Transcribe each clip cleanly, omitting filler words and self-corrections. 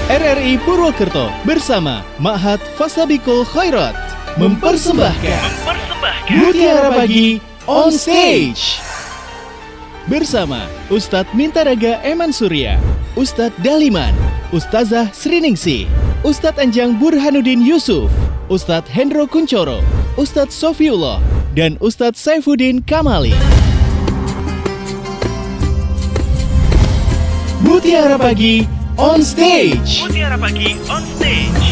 RRI Purwokerto bersama Ma'had Fastabiqul Khairat mempersembahkan Mutiara Pagi on Stage bersama Ustadz Mintaraga Eman Surya, Ustadz Daliman, Ustazah Sriningsih, Ustadz Anjang Burhanuddin Yusuf, Ustadz Hendro Kuncoro, Ustadz Sofiullah, dan Ustadz Saifuddin Kamali. Mutiara Pagi on Stage. Mutiara Pagi on Stage.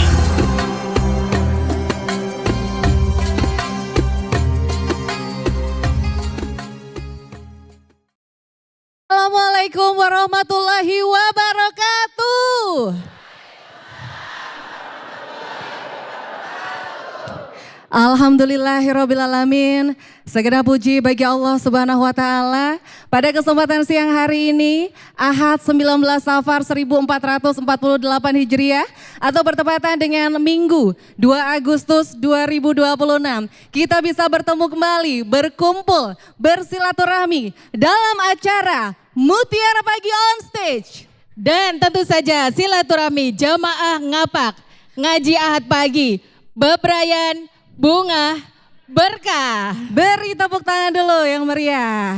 Assalamualaikum warahmatullahi wabarakatuh. Alhamdulillahirrabbilalamin. Segera puji bagi Allah Subhanahu wa Ta'ala. Pada kesempatan siang hari ini, Ahad 19 Safar 1448 Hijriah atau bertepatan dengan Minggu 2 Agustus 2026. Kita bisa bertemu kembali, berkumpul, bersilaturahmi dalam acara Mutiara Pagi on Stage. Dan tentu saja silaturahmi jamaah ngapak, ngaji Ahad pagi, bebrayan, bunga, berkah. Beri tepuk tangan dulu yang meriah.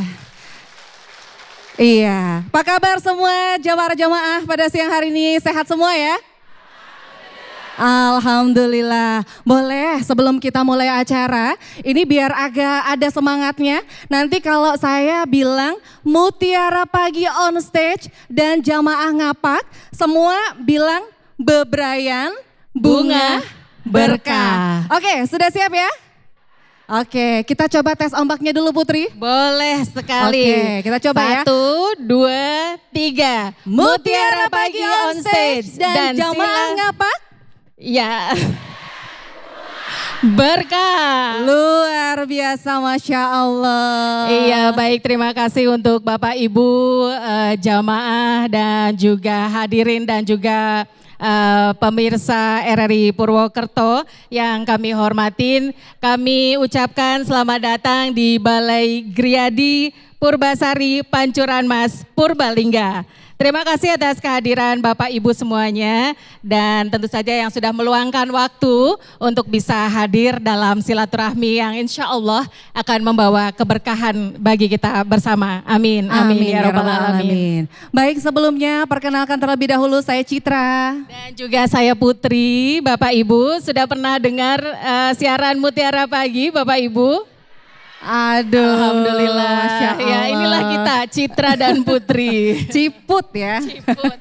Iya, apa kabar semua jamaah pada siang hari ini? Sehat semua ya? Alhamdulillah. Boleh sebelum kita mulai acara, ini biar agak ada semangatnya. Nanti kalau saya bilang Mutiara Pagi on Stage dan jamaah ngapak, semua bilang bebrayan, bunga, berkah. Oke, sudah siap ya? Oke, kita coba tes ombaknya dulu Putri. Boleh sekali. Oke, kita coba ya. 1, 2, 3. Mutiara Pagi on Stage dan jamaah ngapak. Ya. Berkah. Luar biasa, Masya Allah. Iya, baik, terima kasih untuk Bapak Ibu jamaah dan juga hadirin dan juga pemirsa RRI Purwokerto yang kami hormatin. Kami ucapkan selamat datang di Balai Griadi Purbasari Pancuran Mas Purbalingga. Terima kasih atas kehadiran Bapak Ibu semuanya dan tentu saja yang sudah meluangkan waktu untuk bisa hadir dalam silaturahmi yang insya Allah akan membawa keberkahan bagi kita bersama. Amin. Amin. Ya Rabbal Alamin. Baik, sebelumnya perkenalkan terlebih dahulu saya Citra. Dan juga saya Putri. Bapak Ibu sudah pernah dengar siaran Mutiara Pagi Bapak Ibu? Aduh, Alhamdulillah. Masya Allah. Ya, inilah kita Citra dan Putri. Ciput ya. Ciput.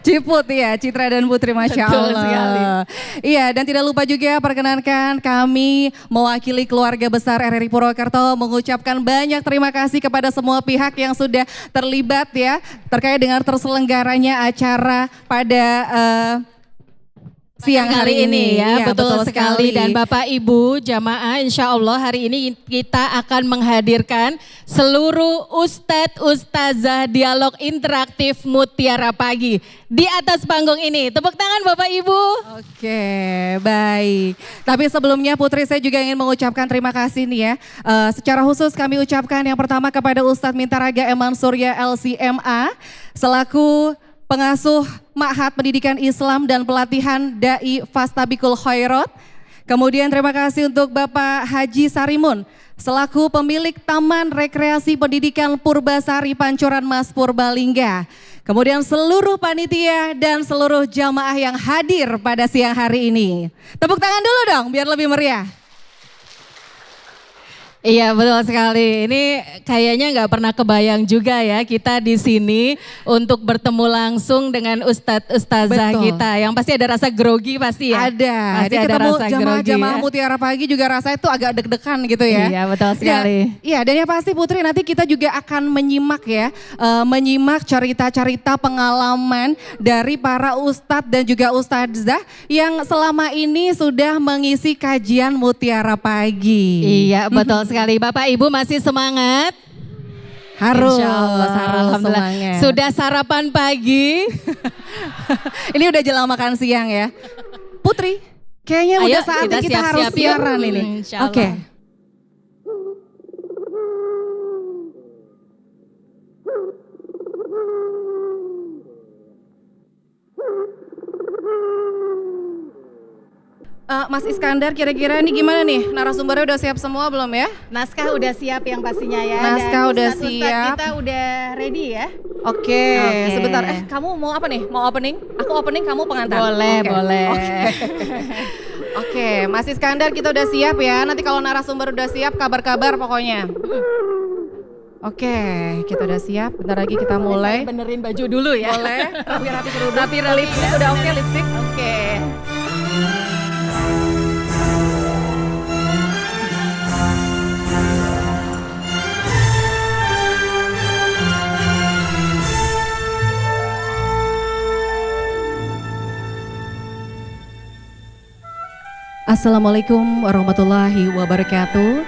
Ciput ya, Citra dan Putri, Masya Betul Allah. sekali. Iya, dan tidak lupa juga perkenankan kami mewakili keluarga besar RRI Purwokerto mengucapkan banyak terima kasih kepada semua pihak yang sudah terlibat ya terkait dengan terselenggaranya acara pada siang hari ini ya, betul sekali. Dan Bapak Ibu jamaah, insya Allah hari ini kita akan menghadirkan seluruh Ustadz Ustazah dialog interaktif Mutiara Pagi di atas panggung ini. Tepuk tangan Bapak Ibu. Oke, baik. Tapi sebelumnya Putri, saya juga ingin mengucapkan terima kasih nih ya. Secara khusus kami ucapkan yang pertama kepada Ustadz Mintaraga Eman Surya LCMA selaku pengasuh Ma'had Pendidikan Islam dan Pelatihan Dai Fastabiqul Khairat. Kemudian terima kasih untuk Bapak Haji Sarimun selaku pemilik Taman Rekreasi Pendidikan Purbasari Pancuran Mas Purbalingga. Kemudian seluruh panitia dan seluruh jamaah yang hadir pada siang hari ini. Tepuk tangan dulu dong biar lebih meriah. Iya, betul sekali. Ini kayaknya nggak pernah kebayang juga ya kita di sini untuk bertemu langsung dengan Ustadz Ustazah kita. Yang pasti ada rasa grogi pasti ya. Ada. Pasti ada ketemu rasa jamaah-jamaah grogi ya. Mutiara Pagi juga rasanya itu agak deg-degan gitu ya. Iya, betul sekali. Iya, dan yang pasti Putri nanti kita juga akan menyimak ya, menyimak cerita-cerita pengalaman dari para ustadz dan juga ustazah yang selama ini sudah mengisi kajian Mutiara Pagi. Iya, betul sekali. Bapak Ibu masih semangat? Harus, Insyaallah, harus alhamdulillah. semangat. Sudah sarapan pagi? Ini udah jelang makan siang ya. Putri, kayaknya Ayo, udah saatnya kita harus siap-siap yuk. siaran ini. Insyaallah. Oke. Mas Iskandar, kira-kira ini gimana nih? Narasumbernya udah siap semua belum ya? Naskah udah siap yang pastinya ya. Naskah Dan udah ustadz-ustadz siap. kita udah ready ya. Oke, Oke. sebentar. Kamu mau apa nih? Mau opening? Aku opening, kamu pengantar. Boleh, Oke. boleh. Oke, Mas Iskandar kita udah siap ya. Nanti kalau narasumber udah siap, kabar-kabar pokoknya. Oke, kita udah siap. Bentar lagi kita mulai. Benerin baju dulu ya. Boleh. Rapi-rapi kerudung. Rapi-rapi Lipstick ya, udah oke, benerin. lipstick. Oke. Assalamualaikum warahmatullahi wabarakatuh.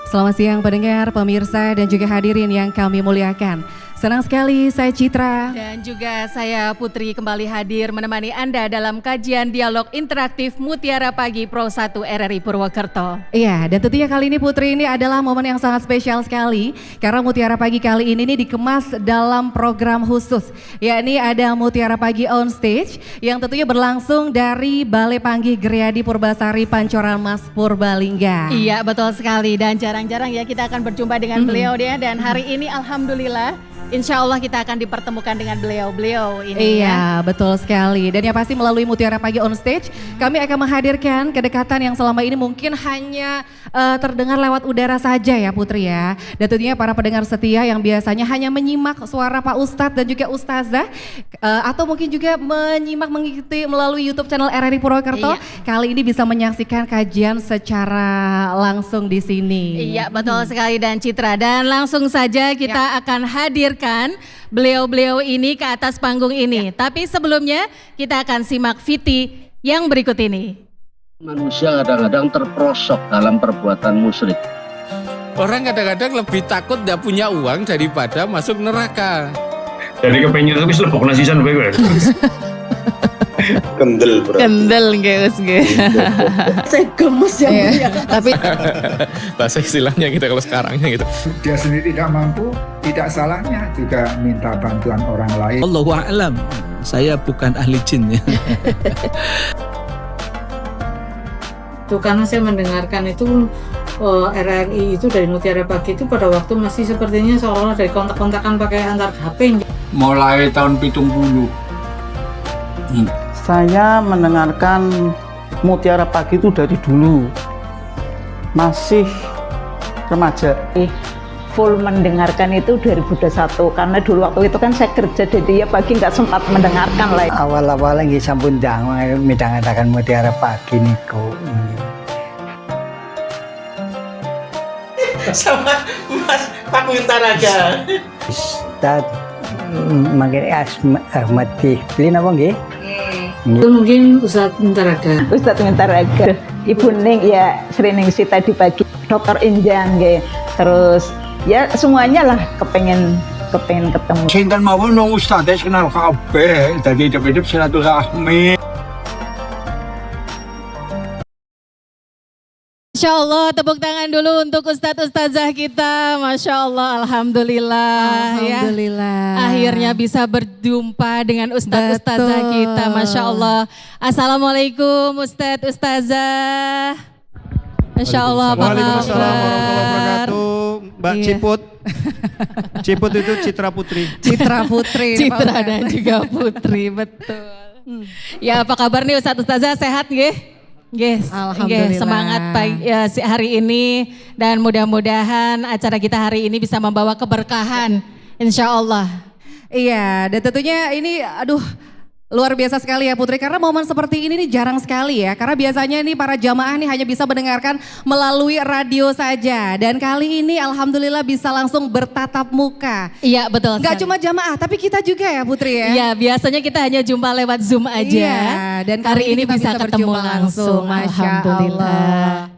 Selamat siang pendengar, pemirsa dan juga hadirin yang kami muliakan. Senang sekali saya Citra. Dan juga saya Putri kembali hadir menemani Anda dalam kajian dialog interaktif Mutiara Pagi Pro 1 RRI Purwokerto. Iya, dan tentunya kali ini Putri, ini adalah momen yang sangat spesial sekali karena Mutiara Pagi kali ini dikemas dalam program khusus, yakni ada Mutiara Pagi on Stage yang tentunya berlangsung dari Balai Panggih Griadi Purbasari Pancoran Mas Purbalingga. Iya, betul sekali, dan jarang-jarang ya kita akan berjumpa dengan beliau ya, dan hari ini alhamdulillah insya Allah kita akan dipertemukan dengan beliau ini Iya, betul sekali. Dan yang pasti melalui Mutiara Pagi on Stage, kami akan menghadirkan kedekatan yang selama ini mungkin hanya terdengar lewat udara saja ya Putri ya. Dan tentunya para pendengar setia yang biasanya hanya menyimak suara Pak Ustadz dan juga Ustazah, atau mungkin juga menyimak mengikuti melalui YouTube channel RRI Purwokerto, kali ini bisa menyaksikan kajian secara langsung di sini. Iya, betul sekali dan Citra, dan langsung saja kita akan hadirkan beliau-beliau ini ke atas panggung ini. Tapi sebelumnya kita akan simak VT yang berikut ini. Manusia kadang-kadang terperosok dalam perbuatan musyrik. Orang kadang-kadang lebih takut tidak punya uang daripada masuk neraka. Jadi kepengen tapi selebok nasisan bae. Kendel berarti. Kendel guys. Saya gemes ya, Bu, ya. Tapi Bahasa istilahnya kita kalau sekarangnya gitu. Dia sendiri tidak mampu, tidak salahnya juga minta bantuan orang lain. Allahu a'lam. Saya bukan ahli jin ya. Tuh, karena saya mendengarkan itu RRI itu dari Mutiara Pagi itu pada waktu masih sepertinya seolah-olah dari kontak-kontakan pakai antar HP. Mulai tahun 70. Saya mendengarkan Mutiara Pagi itu dari dulu, masih remaja. Full mendengarkan itu 2021 karena dulu waktu itu kan saya kerja jadi ya pagi nggak sempat mendengarkan lah. Awal-awal nggih sampun ndang midhangetaken Mutiara Pagi niku. Sama Mas Pak Mintaraga. Ustaz manggil Ahmad Dihli napa nggih? Itu mungkin Ustadz Mintaraga. Ustadz Mintaraga, Ibu Ning ya Sri Ningsih tadi pagi, Dokter Injang nggih. Terus ya semuanya lah kepengen ketemu. Sinten mawon nang ustaz kenal kabeh, dadi hidup-hidup silaturahmi. Masya Allah, tepuk tangan dulu untuk Ustadz Ustazah kita. Masya Allah, Alhamdulillah. Alhamdulillah. Ya. Akhirnya bisa berjumpa dengan Ustadz Ustazah Betul. kita. Masya Allah. Assalamualaikum Ustadz Ustazah. Masya Allah, apa Waalaikumsalam kabar? warahmatullahi wabarakatuh. Mbak Iya. Ciput. Ciput itu Citra Putri. Citra Putri. Pak Citra Ustadz. dan juga Putri, betul. Ya, apa kabar nih Ustadz Ustazah, sehat nggih? Yes, Alhamdulillah. semangat pagi, ya, hari ini, dan mudah-mudahan acara kita hari ini bisa membawa keberkahan, insya Allah. Iya, dan tentunya ini aduh luar biasa sekali ya Putri, karena momen seperti ini nih jarang sekali ya, karena biasanya nih para jamaah nih hanya bisa mendengarkan melalui radio saja, dan kali ini alhamdulillah bisa langsung bertatap muka. Iya, betul. Gak sekali. cuma jamaah tapi kita juga ya Putri ya. Iya, biasanya kita hanya jumpa lewat Zoom aja. Iya, dan hari ini kita bisa ketemu berjumpa langsung. Masya Alhamdulillah. Allah.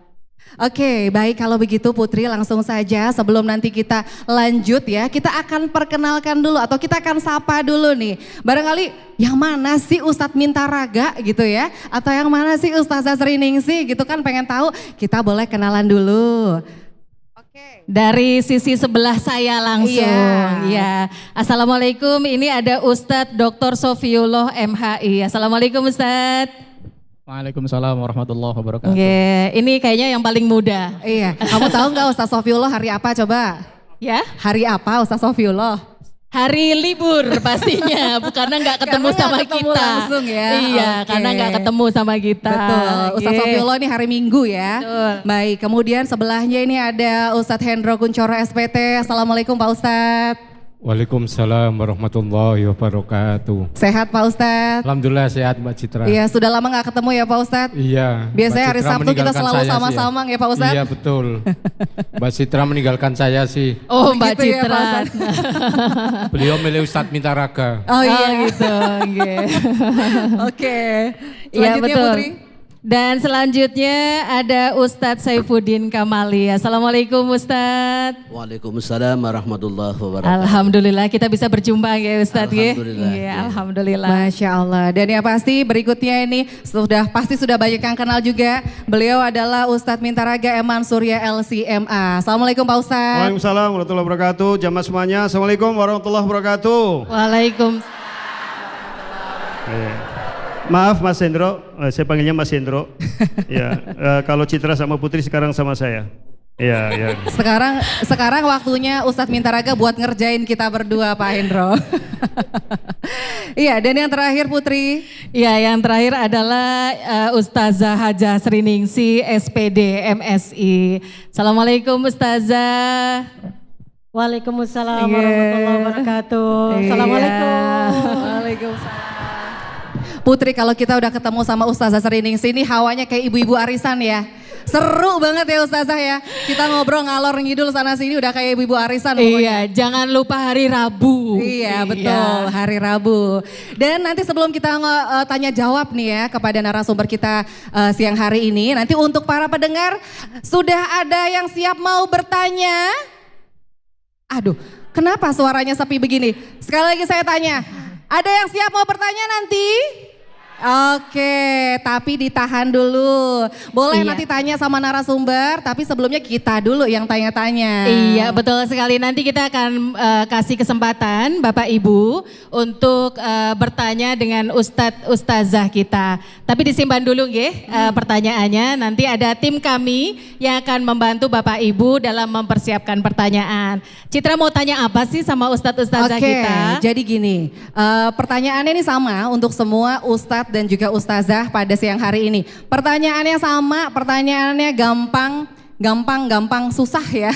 Oke, baik kalau begitu Putri, langsung saja sebelum nanti kita lanjut ya, kita akan perkenalkan dulu atau kita akan sapa dulu nih. Barangkali yang mana sih Ustadz Mintaraga gitu ya, atau yang mana sih Ustazah Sri Ningsih gitu kan, pengen tahu, kita boleh kenalan dulu. Dari sisi sebelah saya langsung. Iya. Ya. Assalamualaikum, ini ada Ustadz Dr. Sofiullah MHI. Assalamualaikum Ustadz. Waalaikumsalam warahmatullahi wabarakatuh. Oke, ini kayaknya yang paling muda. Iya, kamu tahu nggak Ustaz Sofiullah hari apa coba? Ya, Hari apa Ustaz Sofiullah? hari libur pastinya, karena nggak ketemu Karena nggak sama ketemu kita. langsung ya. Iya, Oke. karena nggak ketemu sama kita. Betul, Ustaz Oke. Sofiullah ini hari Minggu ya. Betul. Baik, kemudian sebelahnya ini ada Ustadz Hendro Kuncoro SPT. Assalamualaikum Pak Ustadz. Waalaikumsalam warahmatullahi wabarakatuh. Sehat Pak Ustadz? Alhamdulillah sehat Mbak Citra. Iya, sudah lama nggak ketemu ya Pak Ustadz? Iya. Biasanya Mbak hari Citra Sabtu kita meninggalkan selalu saya sih sama-sama ya Pak Ustadz? Iya betul. Mbak Citra meninggalkan saya sih. Oh, Mbak gitu ya, Citra. Pak Ustadz? Beliau milih Ustadz Mintaraga. Oh iya. gitu. Oke. Oke. Iya Selanjutnya betul. Putri. Dan selanjutnya ada Ustadz Saifuddin Kamali. Assalamualaikum Ustadz. Waalaikumsalam warahmatullahi wabarakatuh. Alhamdulillah kita bisa berjumpa ya Ustadz ya. Alhamdulillah. Iya, alhamdulillah. Masya Allah. Dan yang pasti berikutnya ini pasti sudah banyak yang kenal juga. Beliau adalah Ustadz Mintaraga Eman Surya LCMA. Assalamualaikum Pak Ustadz. Waalaikumsalam warahmatullahi wabarakatuh. Jamaah semuanya, Assalamualaikum warahmatullahi wabarakatuh. Waalaikumsalam. Maaf Mas Hendro, saya panggilnya Mas Hendro. Ya, kalau Citra sama Putri sekarang sama saya. Iya, iya. Sekarang waktunya Ustadz Mintaraga buat ngerjain kita berdua Pak Hendro. Iya, dan yang terakhir Putri. Iya, yang terakhir adalah Ustazah Hajah Sriningsi SPD MSI. Assalamualaikum Ustazah. Waalaikumsalam Iya. warahmatullahi wabarakatuh. Iya. Assalamualaikum. Waalaikumsalam. Putri, kalau kita udah ketemu sama Ustazah Sriningsi ini hawanya kayak ibu-ibu arisan ya. Seru banget ya Ustazah ya. Kita ngobrol ngalor ngidul sana sini udah kayak ibu-ibu arisan. Iya, jangan lupa hari Rabu. Iya betul, hari Rabu. Dan nanti sebelum kita tanya jawab nih ya kepada narasumber kita siang hari ini. Nanti untuk para pendengar, sudah ada yang siap mau bertanya? Aduh, kenapa suaranya sepi begini? Sekali lagi saya tanya, ada yang siap mau bertanya nanti? Oke, tapi ditahan dulu. Boleh Iya. nanti tanya sama narasumber, tapi sebelumnya kita dulu yang tanya-tanya. Iya betul sekali, nanti kita akan kasih kesempatan Bapak Ibu untuk bertanya dengan Ustazah kita. Tapi disimpan dulu nggih pertanyaannya, nanti ada tim kami yang akan membantu Bapak Ibu dalam mempersiapkan pertanyaan. Citra mau tanya apa sih sama Ustazah kita? Jadi gini, pertanyaannya ini sama untuk semua Ustadz dan juga Ustazah pada siang hari ini. Pertanyaannya sama, pertanyaannya gampang susah ya.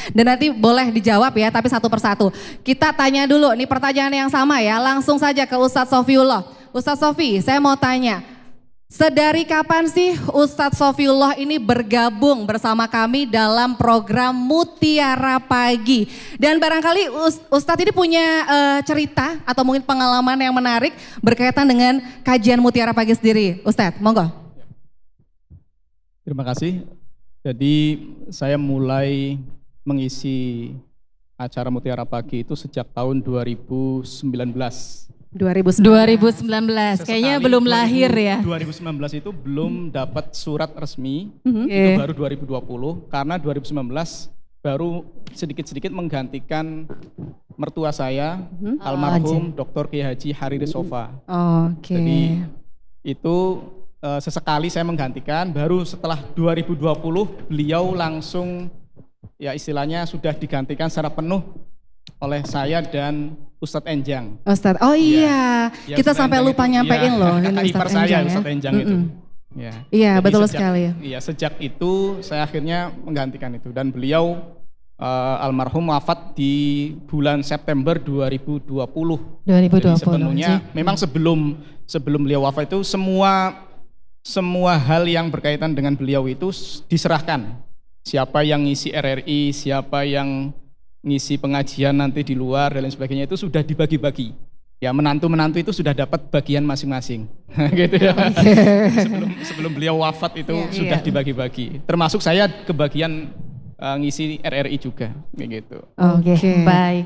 Dan nanti boleh dijawab ya, tapi satu persatu. Kita tanya dulu, nih pertanyaan yang sama ya, langsung saja ke Ustadz Sofiullah. Ustadz Sofi, saya mau tanya, sedari kapan sih Ustadz Sofiullah ini bergabung bersama kami dalam program Mutiara Pagi? Dan barangkali Ustadz ini punya cerita atau mungkin pengalaman yang menarik berkaitan dengan kajian Mutiara Pagi sendiri. Ustadz, monggo. Terima kasih. Jadi saya mulai mengisi acara Mutiara Pagi itu sejak tahun 2019. 2019, kayaknya belum lahir ya. 2019 itu belum dapat surat resmi, Oke. itu baru 2020, karena 2019 baru sedikit-sedikit menggantikan mertua saya, almarhum Dr. Kiai Haji Hariri Sofa. Oke. Jadi itu sesekali saya menggantikan, baru setelah 2020 beliau langsung ya istilahnya sudah digantikan secara penuh oleh saya dan Ustadz Enjang. Ustadz, oh iya, Ya, kita Ustadz sampai Enjang lupa itu, nyampein ya, loh ini kakak ipar Ustadz saya, Enjang ya. Ustadz Enjang itu. Ya. Iya, Jadi betul sejak- sekali. Iya, sejak itu saya akhirnya menggantikan itu dan beliau almarhum wafat di bulan September 2020. 2020. Jadi sepenuhnya memang sebelum beliau wafat itu semua hal yang berkaitan dengan beliau itu diserahkan. Siapa yang ngisi RRI, siapa yang ngisi pengajian nanti di luar dan lain sebagainya itu sudah dibagi-bagi. Ya menantu-menantu itu sudah dapat bagian masing-masing. Gitu ya. Sebelum beliau wafat itu sudah dibagi-bagi. Termasuk saya kebagian ngisi RRI juga, kayak gitu. Oke, baik.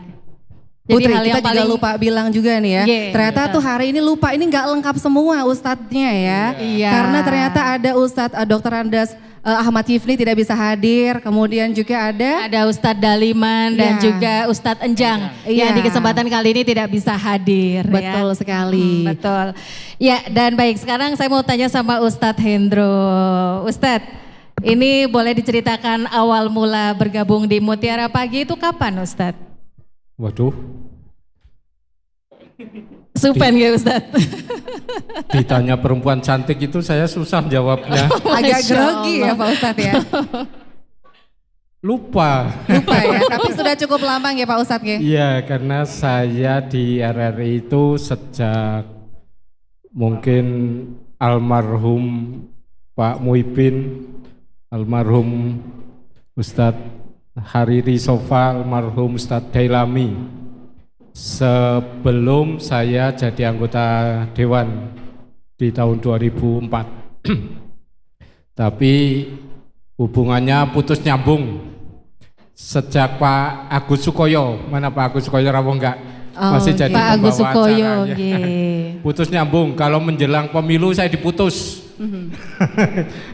Jadi Putri, hal kita yang juga paling- lupa bilang juga nih ya. Iya, Ternyata betul. tuh hari ini lupa, ini nggak lengkap semua ustadznya ya. Iya. Karena ternyata ada Ustadz Dr. Andes Ahmad Yifni tidak bisa hadir, kemudian juga ada Ustadz Daliman dan juga Ustadz Enjang yang di kesempatan kali ini tidak bisa hadir. Betul sekali. Betul. Ya, dan baik, sekarang saya mau tanya sama Ustadz Hendro. Ustadz, ini boleh diceritakan awal mula bergabung di Mutiara Pagi itu kapan, Ustadz? Waduh. Supen ya Ustadz? Ditanya perempuan cantik itu saya susah jawabnya. Agak grogi ya Pak Ustadz ya? Lupa ya, tapi sudah cukup lama ya Pak Ustadz ya? Iya, karena saya di RRI itu sejak mungkin almarhum Pak Muhyiddin, almarhum Ustadz Hariri Sofa, almarhum Ustadz Dailami. Sebelum saya jadi anggota Dewan di tahun 2004. Tapi hubungannya putus nyambung sejak Pak Agus Sukoyo. Mana Pak Agus Sukoyo rawuh enggak? Masih jadi Pak Agus Sukoyo. Putus nyambung, kalau menjelang pemilu saya diputus.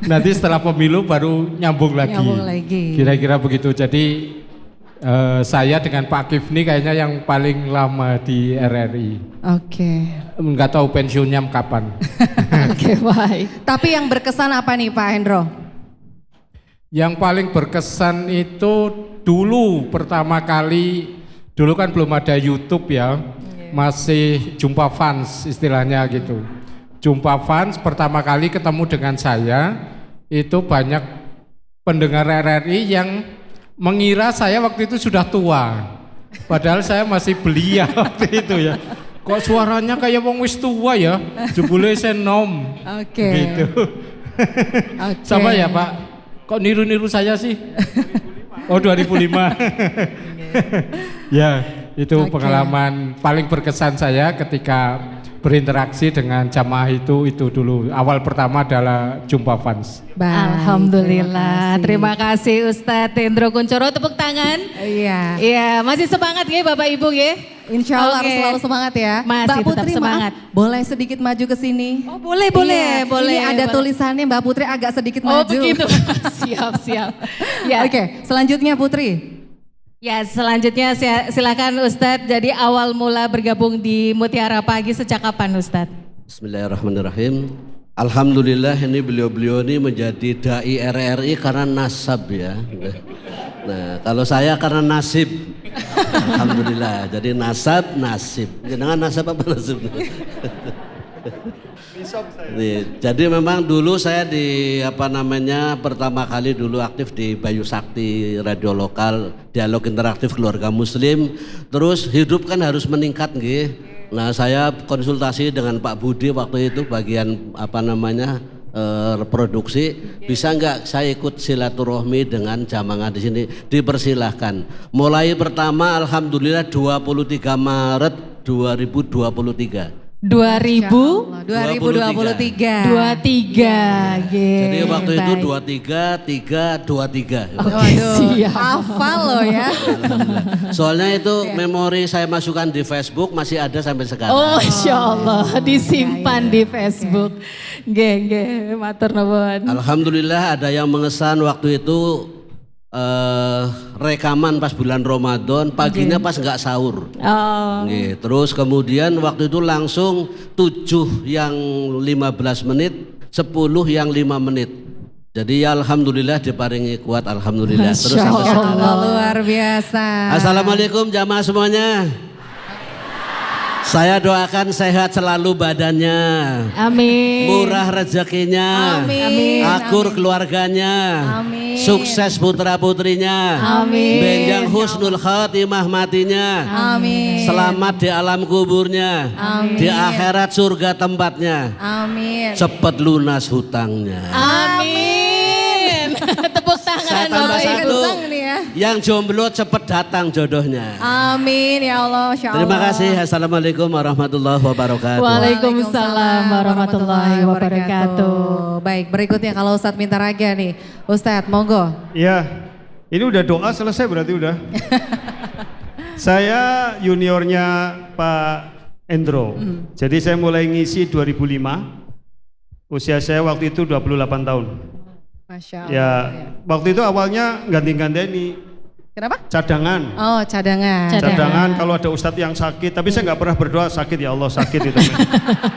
Nanti setelah pemilu baru nyambung lagi. Kira-kira begitu. Jadi saya dengan Pak Kifni kayaknya yang paling lama di RRI. Oke. Enggak tahu pensiunnya kapan. Oke, baik. Tapi yang berkesan apa nih Pak Hendro? Yang paling berkesan itu dulu pertama kali, dulu kan belum ada YouTube ya, masih jumpa fans istilahnya gitu. Jumpa fans pertama kali ketemu dengan saya, itu banyak pendengar RRI yang mengira saya waktu itu sudah tua, padahal saya masih belia waktu itu ya. Kok suaranya kayak wong wis tua ya, jebule senom. Oke. Gitu. Sama ya Pak, kok niru-niru saya sih? Oh 2005. Ya, itu pengalaman paling berkesan saya ketika berinteraksi dengan jamaah itu dulu. Awal pertama adalah jumpa fans. Alhamdulillah. Terima kasih Ustadz Hendro Kuncoro, tepuk tangan. Iya. Iya, masih semangat ya Bapak Ibu ya? Insya Allah harus selalu semangat ya. Masih Mbak Putri, tetap semangat. Maaf, boleh sedikit maju ke sini? Oh boleh, boleh. Ini ada tulisannya Mbak Putri agak sedikit maju. Oh begitu. Siap. Ya. Oke, selanjutnya Putri. Ya, selanjutnya silakan Ustadz. Jadi awal mula bergabung di Mutiara Pagi sejak kapan Ustadz? Bismillahirrahmanirrahim. Alhamdulillah ini beliau-beliau ini menjadi dai RRI karena nasab ya. Nah, kalau saya karena nasib. Alhamdulillah. Jadi nasib. Jangan nasab apa nasib? Nih, jadi memang dulu saya pertama kali dulu aktif di Bayu Sakti radio lokal, dialog interaktif keluarga muslim. Terus hidup kan harus meningkat nggih. Nah, saya konsultasi dengan Pak Budi waktu itu bagian produksi, bisa nggak saya ikut silaturahmi dengan jamaah di sini? Dipersilahkan. Mulai pertama alhamdulillah 23 Maret 2023. 2023. Jadi waktu itu 23. Siap. Hafal loh ya. Soalnya itu memori saya masukkan di Facebook masih ada sampai sekarang. Oh Insya Allah disimpan di Facebook. Geng, matur nuwun. Alhamdulillah ada yang mengesan waktu itu rekaman pas bulan Ramadan, paginya pas nggak sahur. Nih, terus kemudian waktu itu langsung 7 yang 15 menit, 10 yang 5 menit. Jadi ya alhamdulillah diparingi kuat, alhamdulillah. Terus sampai sekarang. Luar biasa. Assalamualaikum jamaah semuanya. Saya doakan sehat selalu badannya. Amin. Murah rezekinya. Amin. Akur keluarganya. Amin. Sukses putra putrinya. Amin. Benjang husnul khatimah matinya. Amin. Selamat di alam kuburnya. Amin. Di akhirat surga tempatnya. Amin. Cepat lunas hutangnya. Amin. Tepuk tangan. Saya tambah satu. Ya. Yang jomblo cepet datang jodohnya. Amin ya Allah, insya Allah. Terima kasih. Assalamualaikum warahmatullahi wabarakatuh. Waalaikumsalam warahmatullahi wabarakatuh. Baik, berikutnya kalau Ustadz minta raga nih. Ustadz, monggo. Iya, ini udah doa selesai berarti udah. Saya juniornya Pak Hendro. Jadi saya mulai ngisi 2005. Usia saya waktu itu 28 tahun. Masya Allah. Ya, waktu itu awalnya ganti-ganti Kenapa? cadangan. Oh, cadangan. Cadangan kalau ada ustadz yang sakit, tapi saya nggak pernah berdoa sakit ya Allah sakit itu.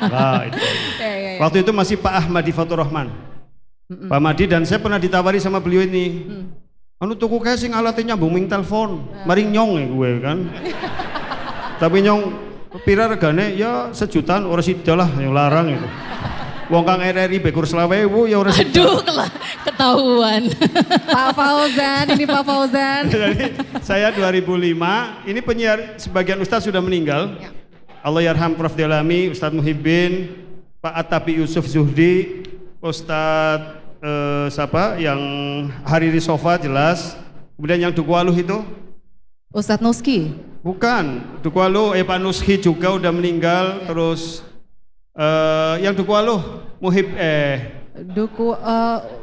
Nah, itu. Ya. Waktu itu masih Pak Ahmadi Fatur Rahman. Pak Ahmadi dan saya pernah ditawari sama beliau ini. Anu tuku kae sing alatnya nyambung telepon. Mari nyong ya gue kan. Tapi nyong pira regane ya sejutaan ora sida lah yang larang itu. Wong kang RRI bekur selawewu ya ora sida. Aduh, ketahuan. Pak Fauzan, ini Pak Fauzan. Jadi saya 2005, ini penyiar sebagian ustadz sudah meninggal. Allah yarham Prof. Delami, Ustadz Muhibbin, Pak Atapi Yusuf Zuhdi, Ustadz siapa yang Hariri Sofa jelas. Kemudian yang Dukualuh itu Ustadz Nuski. Bukan, Dukualuh Pak Nuski juga udah meninggal. Terus yang Dukualuh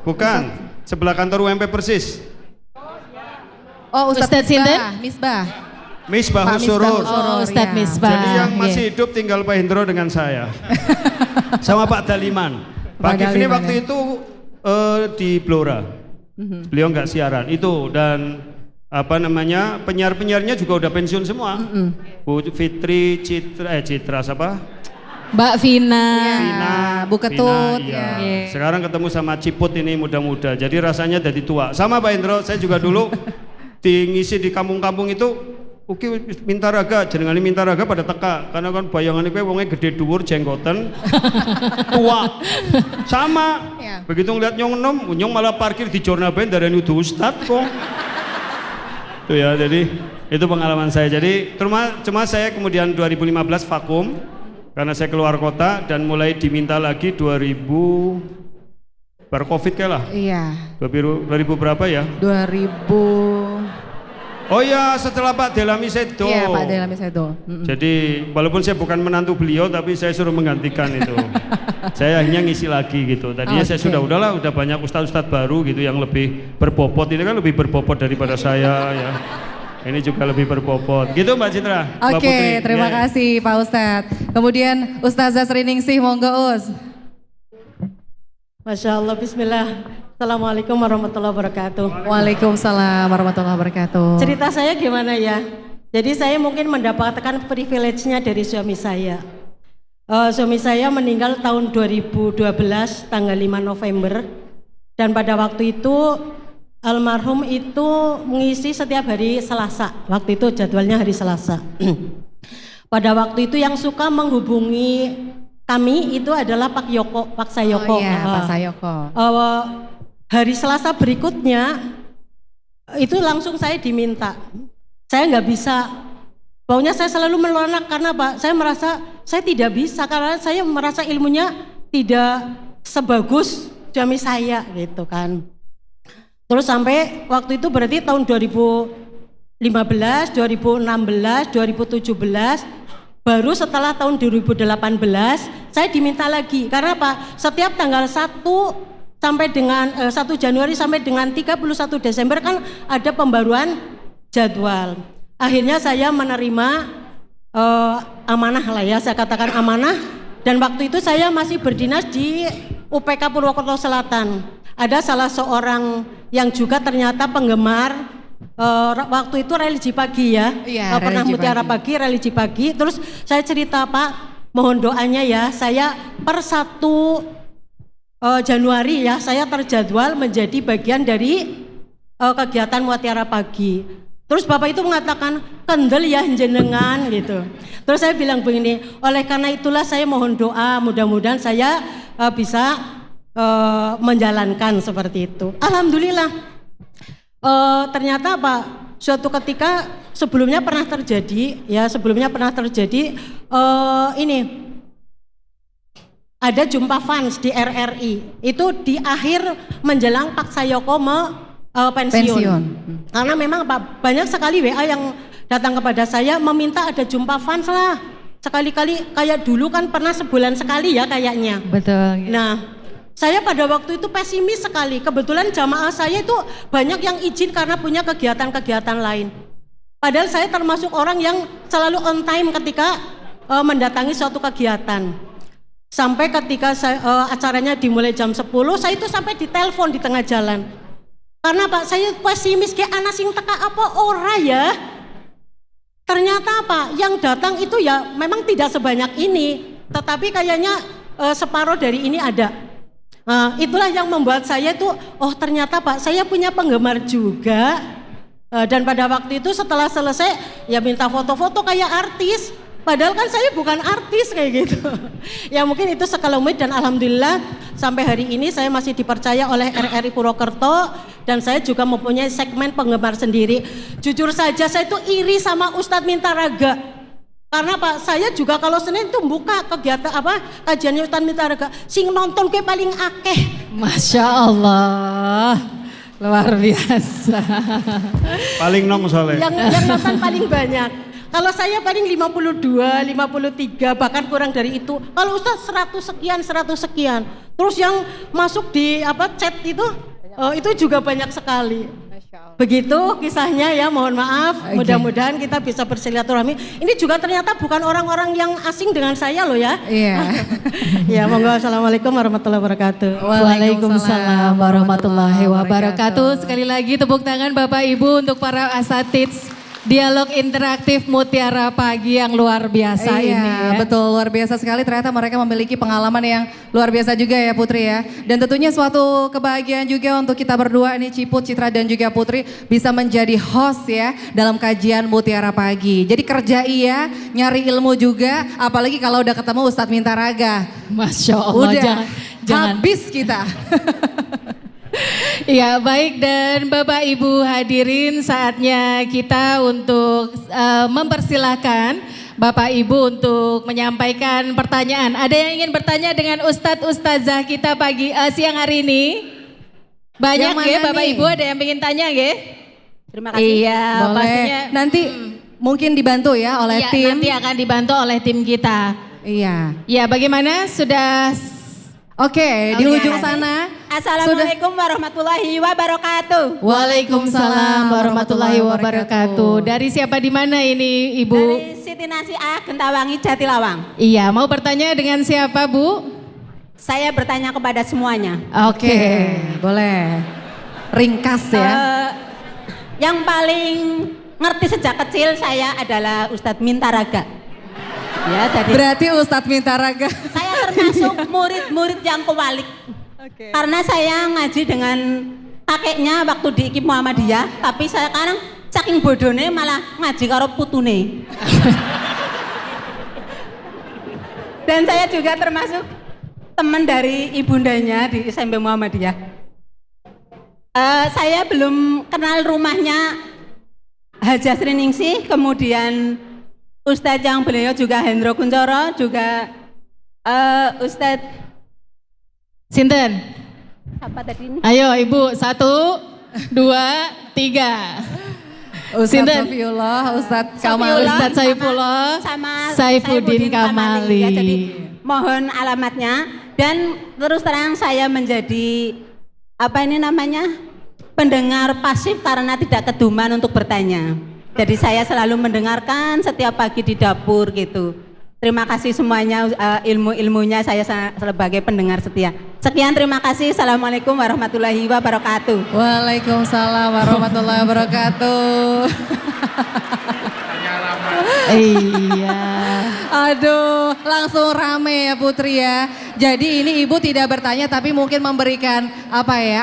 bukan, sebelah kantor UMP persis. Oh, Ustadz Misbah. Misbah Surur. Oh, Ustadz Misbah. Jadi yang masih hidup tinggal Pak Hendro dengan saya. Sama Pak Daliman. Pak Kifli waktu itu di Blora. Beliau nggak siaran itu, dan penyiar-penyiarnya juga udah pensiun semua. Bu Fitri, Citra siapa? Mbak Vina, Bu Ketut. Iya. Sekarang ketemu sama Ciput ini muda-muda, jadi rasanya jadi tua. Sama Pak Hendro, saya juga dulu ngisi di kampung-kampung itu. Oke, Mintaraga, jenengane Mintaraga pada teka, karena kan bayangannya kowe wonge gede dhuwur jenggoten, tua. Sama. Begitu ngeliat nyong malah parkir di Jornaben darani udah ustad kok. Tuh ya, jadi itu pengalaman saya. Jadi cuma saya kemudian 2015 vakum karena saya keluar kota dan mulai diminta lagi 2000 baru Covid kayak lah. Iya. 2000 berapa ya? 2000. Oh ya, setelah Pak Delami Sedo. Iya, Pak Delami Sedo. Jadi walaupun saya bukan menantu beliau, tapi saya suruh menggantikan itu. Saya akhirnya ngisi lagi gitu. Tadinya saya udah banyak ustadz-ustadz baru gitu yang lebih berbobot. Ini kan lebih berbobot daripada saya ya. Ini juga lebih berbobot. Gitu Mbak Citra. Oke, terima kasih Pak Ustadz. Kemudian Ustazah Sriningsih, monggo Us. Masya Allah, Bismillah. Assalamualaikum warahmatullahi wabarakatuh. Waalaikumsalam warahmatullahi wabarakatuh. Cerita saya gimana ya? Jadi saya mungkin mendapatkan privilege-nya dari suami saya. Suami saya meninggal tahun 2012 tanggal 5 November. Dan pada waktu itu almarhum itu mengisi setiap hari Selasa. Waktu itu jadwalnya hari Selasa. Pada waktu itu yang suka menghubungi kami itu adalah Pak Sayoko. Oh iya, Pak Sayoko. Hari Selasa berikutnya itu langsung saya diminta. Saya nggak bisa. Pokoknya saya selalu menolak karena Pak, saya merasa saya tidak bisa karena saya merasa ilmunya tidak sebagus suami saya gitu kan. Terus sampai waktu itu berarti tahun 2015, 2016, 2017, baru setelah tahun 2018 saya diminta lagi. Karena apa? Setiap tanggal 1 sampai dengan 1 Januari sampai dengan 31 Desember kan ada pembaruan jadwal. Akhirnya saya menerima amanah lah ya, saya katakan amanah. Dan waktu itu saya masih berdinas di UPK Purwokerto Selatan. Ada salah seorang yang juga ternyata penggemar waktu itu religi pagi ya, pernah Mutiara Pagi, religi pagi. Terus saya cerita Pak, mohon doanya ya, saya per 1 Januari ya, saya terjadwal menjadi bagian dari kegiatan Mutiara Pagi. Terus Bapak itu mengatakan, kendel ya jenengan gitu. Terus saya bilang begini, oleh karena itulah saya mohon doa, mudah-mudahan saya bisa menjalankan seperti itu. Alhamdulillah. Ternyata Pak, suatu ketika sebelumnya pernah terjadi, ini ada jumpa fans di RRI, itu di akhir menjelang Pak Sayoko pensiun. Karena memang Pak, banyak sekali WA yang datang kepada saya meminta ada jumpa fans lah. Sekali-kali kayak dulu kan pernah sebulan sekali ya kayaknya. Betul. Nah, saya pada waktu itu pesimis sekali. Kebetulan jamaah saya itu banyak yang izin karena punya kegiatan-kegiatan lain. Padahal saya termasuk orang yang selalu on time ketika mendatangi suatu kegiatan. Sampai ketika acaranya dimulai jam 10, saya itu sampai ditelepon di tengah jalan. Karena Pak, saya pesimis kayak anak sing teka apa ora ya. Ternyata Pak, yang datang itu ya memang tidak sebanyak ini, tetapi kayaknya separuh dari ini ada. Nah, itulah yang membuat saya tuh, oh ternyata Pak, saya punya penggemar juga. Dan pada waktu itu setelah selesai, ya minta foto-foto kayak artis. Padahal kan saya bukan artis kayak gitu. Ya mungkin itu sekelumit dan alhamdulillah sampai hari ini saya masih dipercaya oleh RRI Purwokerto dan saya juga mempunyai segmen penggemar sendiri. Jujur saja saya itu iri sama Ustadz Mintaraga. Karena Pak, saya juga kalau Senin itu buka kegiatan kajiannya Ustadz Mintaraga, sing nonton ke paling akeh. Masya Allah, luar biasa. Paling nong soalnya. Yang nonton paling banyak. Kalau saya paling 52, 53, bahkan kurang dari itu. Kalau Ustadz 100 sekian. Terus yang masuk di chat itu juga banyak sekali. Begitu kisahnya ya, mohon maaf. Mudah-mudahan kita bisa bersilaturahmi. Ini juga ternyata bukan orang-orang yang asing dengan saya loh ya. Iya. Ya, monggo. Assalamualaikum warahmatullahi wabarakatuh. Waalaikumsalam warahmatullahi wabarakatuh. Sekali lagi tepuk tangan Bapak Ibu untuk para asatids dialog interaktif Mutiara Pagi yang luar biasa ini ya. Betul, luar biasa sekali. Ternyata mereka memiliki pengalaman yang luar biasa juga ya Putri ya. Dan tentunya suatu kebahagiaan juga untuk kita berdua ini Ciput, Citra dan juga Putri bisa menjadi host ya dalam kajian Mutiara Pagi. Jadi kerja iya, nyari ilmu juga, apalagi kalau udah ketemu Ustadz Mintaraga. Masya Allah, udah jangan. habis kita. Ya baik, dan Bapak Ibu hadirin, saatnya kita untuk mempersilahkan Bapak Ibu untuk menyampaikan pertanyaan. Ada yang ingin bertanya dengan Ustadz Ustazah kita siang hari ini? Banyak ya Bapak Ibu, ada yang ingin tanya ya? Terima kasih. Iya, boleh. pastinya. Nanti mungkin dibantu ya oleh Iya, tim. nanti akan dibantu oleh tim kita. Iya. Ya, bagaimana? Sudah Oke, di ujung sana. Assalamualaikum warahmatullahi wabarakatuh. Waalaikumsalam warahmatullahi wabarakatuh. Dari siapa di mana ini Ibu? Dari Siti Nasiah, Gentawangi, Jatilawang. Iya, mau bertanya dengan siapa Bu? Saya bertanya kepada semuanya. Oke, boleh. Ringkas ya. Yang paling ngerti sejak kecil saya adalah Ustadz Mintaraga. Ya, jadi berarti Ustadz Mintaraga. Saya termasuk murid-murid yang kuwalik. Karena saya ngaji dengan kakeknya waktu di IKIP Muhammadiyah, tapi saya sekarang saking bodohnya malah ngaji karo putune. Dan saya juga termasuk teman dari ibundanya di SMP Muhammadiyah. Saya belum kenal rumahnya Hajah Sriningsih, kemudian Ustadz yang beliau juga Hendro Kuncoro, juga Ustadz Sinten? Apa tadi ini? Ayo Ibu, 1, 2, 3. Ustadz Safiullah, Ustadz Kamal, Ustadz Saifullah, sama Saifuddin Kamali. Ya, jadi mohon alamatnya. Dan terus terang saya menjadi pendengar pasif karena tidak keduman untuk bertanya. Jadi saya selalu mendengarkan setiap pagi di dapur gitu. Terima kasih semuanya, ilmu-ilmunya saya sebagai pendengar setia. Sekian, terima kasih. Assalamualaikum warahmatullahi wabarakatuh. Waalaikumsalam warahmatullahi wabarakatuh. Iya. Aduh, langsung rame ya Putri ya. Jadi ini Ibu tidak bertanya tapi mungkin memberikan